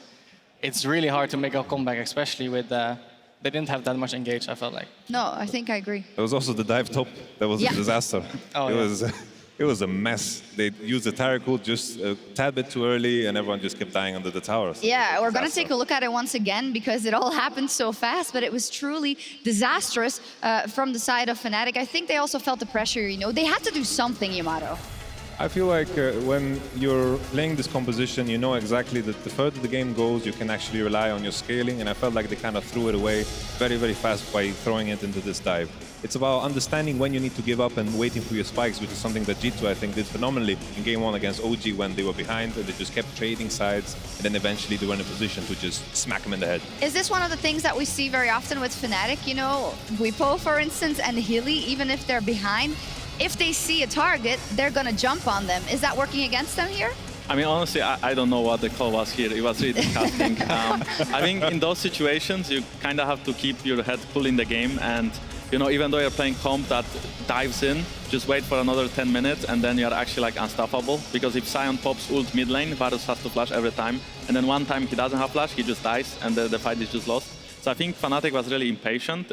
it's really hard to make a comeback, especially with they didn't have that much engage, I felt like. No, I think I agree. There was also the dive top. That was a disaster. Oh, It was a mess. They used the Taric ult just a tad bit too early, and everyone just kept dying under the towers. Yeah, we're going to take a look at it once again because it all happened so fast, but it was truly disastrous from the side of Fnatic. I think they also felt the pressure, you know. They had to do something, Yamato. I feel like when you're playing this composition, you know exactly that the further the game goes, you can actually rely on your scaling, and I felt like they kind of threw it away very, very fast by throwing it into this dive. It's about understanding when you need to give up and waiting for your spikes, which is something that G2, I think, did phenomenally in game 1 against OG when they were behind, and they just kept trading sides, and then eventually they were in a position to just smack them in the head. Is this one of the things that we see very often with Fnatic? You know, Bwipo, for instance, and Hilly, even if they're behind, if they see a target, they're going to jump on them. Is that working against them here? I mean, honestly, I don't know what the call was here. It was really disgusting. I think in those situations, you kind of have to keep your head cool in the game. And, you know, even though you're playing comp that dives in, just wait for another 10 minutes and then you're actually like unstoppable. Because if Sion pops ult mid lane, Varus has to flash every time. And then one time he doesn't have flash, he just dies and the fight is just lost. So I think Fnatic was really impatient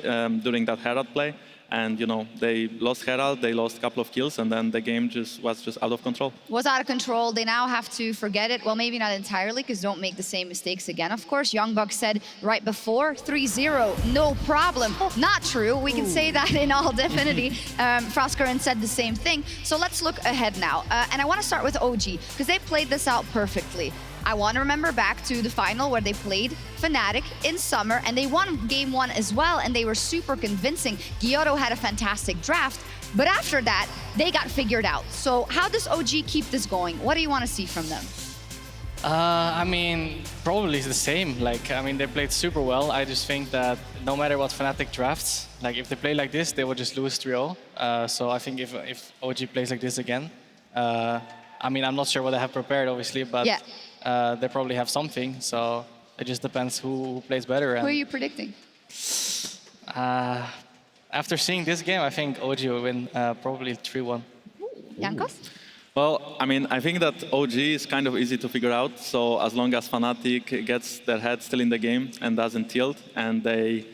during that Herald play. And, you know, they lost Herald, they lost a couple of kills, and then the game was just out of control. Was out of control. They now have to forget it. Well, maybe not entirely, because don't make the same mistakes again, of course. Youngbuck said right before, 3-0, no problem. Not true. We can say that in all definity. Froskurinn said the same thing. So let's look ahead now. And I want to start with OG, because they played this out perfectly. I want to remember back to the final where they played Fnatic in summer, and they won game 1 as well, and they were super convincing. Gyoro had a fantastic draft, but after that, they got figured out. So how does OG keep this going? What do you want to see from them? I mean, probably the same. Like, I mean, they played super well. I just think that no matter what Fnatic drafts, like if they play like this, they will just lose 3-0. So I think if OG plays like this again, I mean, I'm not sure what they have prepared, obviously, but yeah. They probably have something, so it just depends who plays better. Who are you predicting? After seeing this game, I think OG will win probably 3-1. Jankos? Well, I mean, I think that OG is kind of easy to figure out, so as long as Fnatic gets their head still in the game and doesn't tilt, and they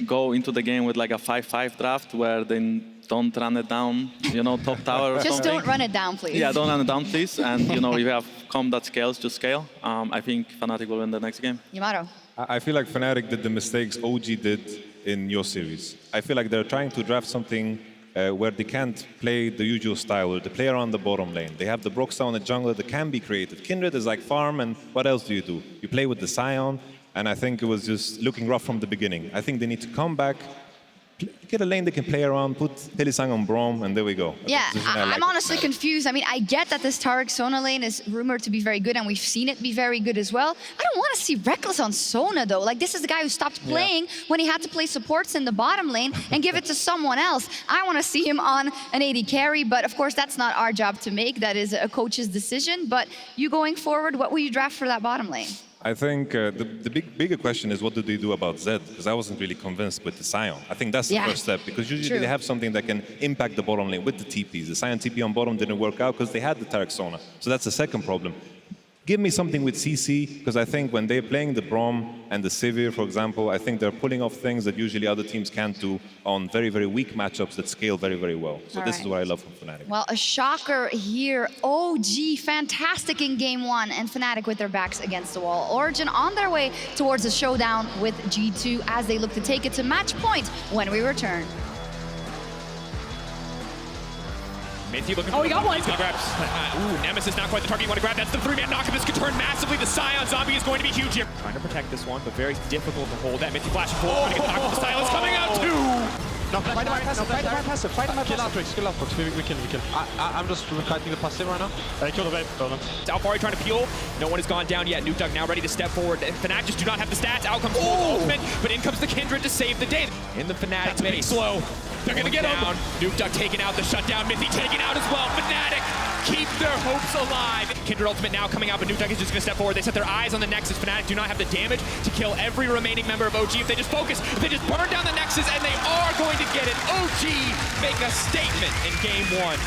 go into the game with like a 5-5 draft where they don't run it down, you know, top tower or just something. Don't run it down, please. Yeah, don't run it down, please. And, you know, if you have comp that scales, just scale. I think Fnatic will win the next game. Yamato? I feel like Fnatic did the mistakes OG did in your series. I feel like they're trying to draft something where they can't play the usual style, where they play around the bottom lane. They have the Broxah on the jungler that can be creative. Kindred is like farm, and what else do? You play with the Sion, and I think it was just looking rough from the beginning. I think they need to come back, get a lane they can play around, put Hylissang on Braum, and there we go. Yeah, I'm honestly confused. I mean, I get that this Taric Sona lane is rumored to be very good, and we've seen it be very good as well. I don't want to see Rekkles on Sona, though. Like, this is the guy who stopped playing when he had to play supports in the bottom lane and give it to someone else. I want to see him on an AD carry, but of course, that's not our job to make. That is a coach's decision. But you going forward, what will you draft for that bottom lane? I think the bigger question is what do they do about Zed? Because I wasn't really convinced with the Sion. I think that's the first step, because usually they have something that can impact the bottom lane with the TPs. The Sion TP on bottom didn't work out because they had the Taric Sona. So that's the second problem. Give me something with CC, because I think when they're playing the Braum and the Sivir, for example, I think they're pulling off things that usually other teams can't do on very, very weak matchups that scale very, very well. So this is what I love from Fnatic. Well, a shocker here. OG, fantastic in game one, and Fnatic with their backs against the wall. Origen on their way towards a showdown with G2 as they look to take it to match point when we return. Mithy looking for he got one. He's gonna grab. Ooh, Nemesis not quite the target you want to grab. That's the 3-man knock. This could turn massively. The Sion zombie is going to be huge here. Trying to protect this one, but very difficult to hold that. Mithy flashing forward. Trying to get the knock with the Sion. It's coming out too. No, fight my passive, fight my passive, fight my passive. Kill Aatrox, we kill. I'm just kiting the passive right now. I killed the wave, Alphari trying to peel. No one has gone down yet. Nukeduck now ready to step forward. Fnatic just do not have the stats. Out comes Kold's ultimate, but in comes the Kindred to save the day. In the Fnatic base. Slow. They're gonna get down. Nukeduck taking out the shutdown. Mithy taken out as well. Fnatic keep their hopes alive. Kindred ultimate now coming out, but Nukeduck is just gonna step forward. They set their eyes on the Nexus. Fnatic do not have the damage to kill every remaining member of OG. If they just focus, if they just burn down the Nexus, and they are going to get it. OG make a statement in game one.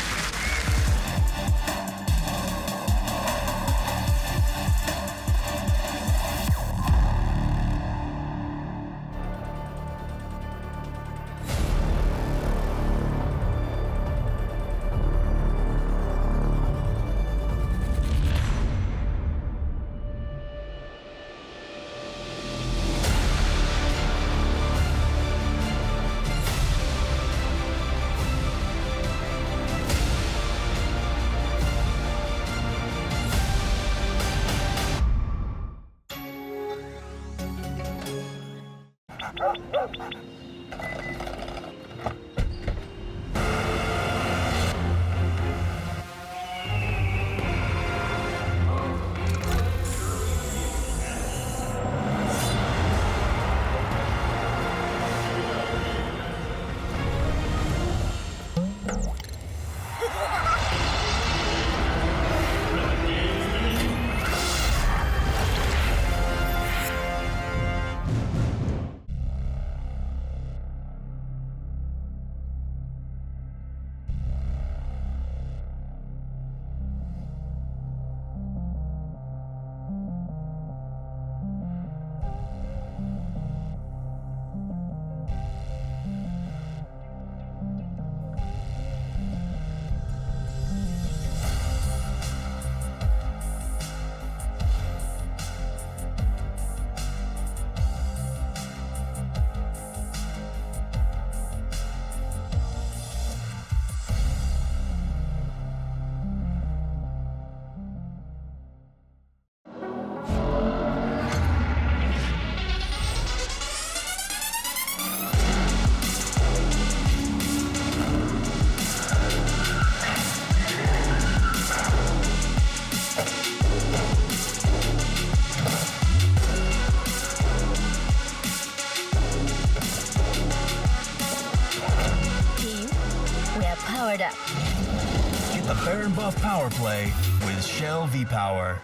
Get the Baron buff power play with Shell V-Power.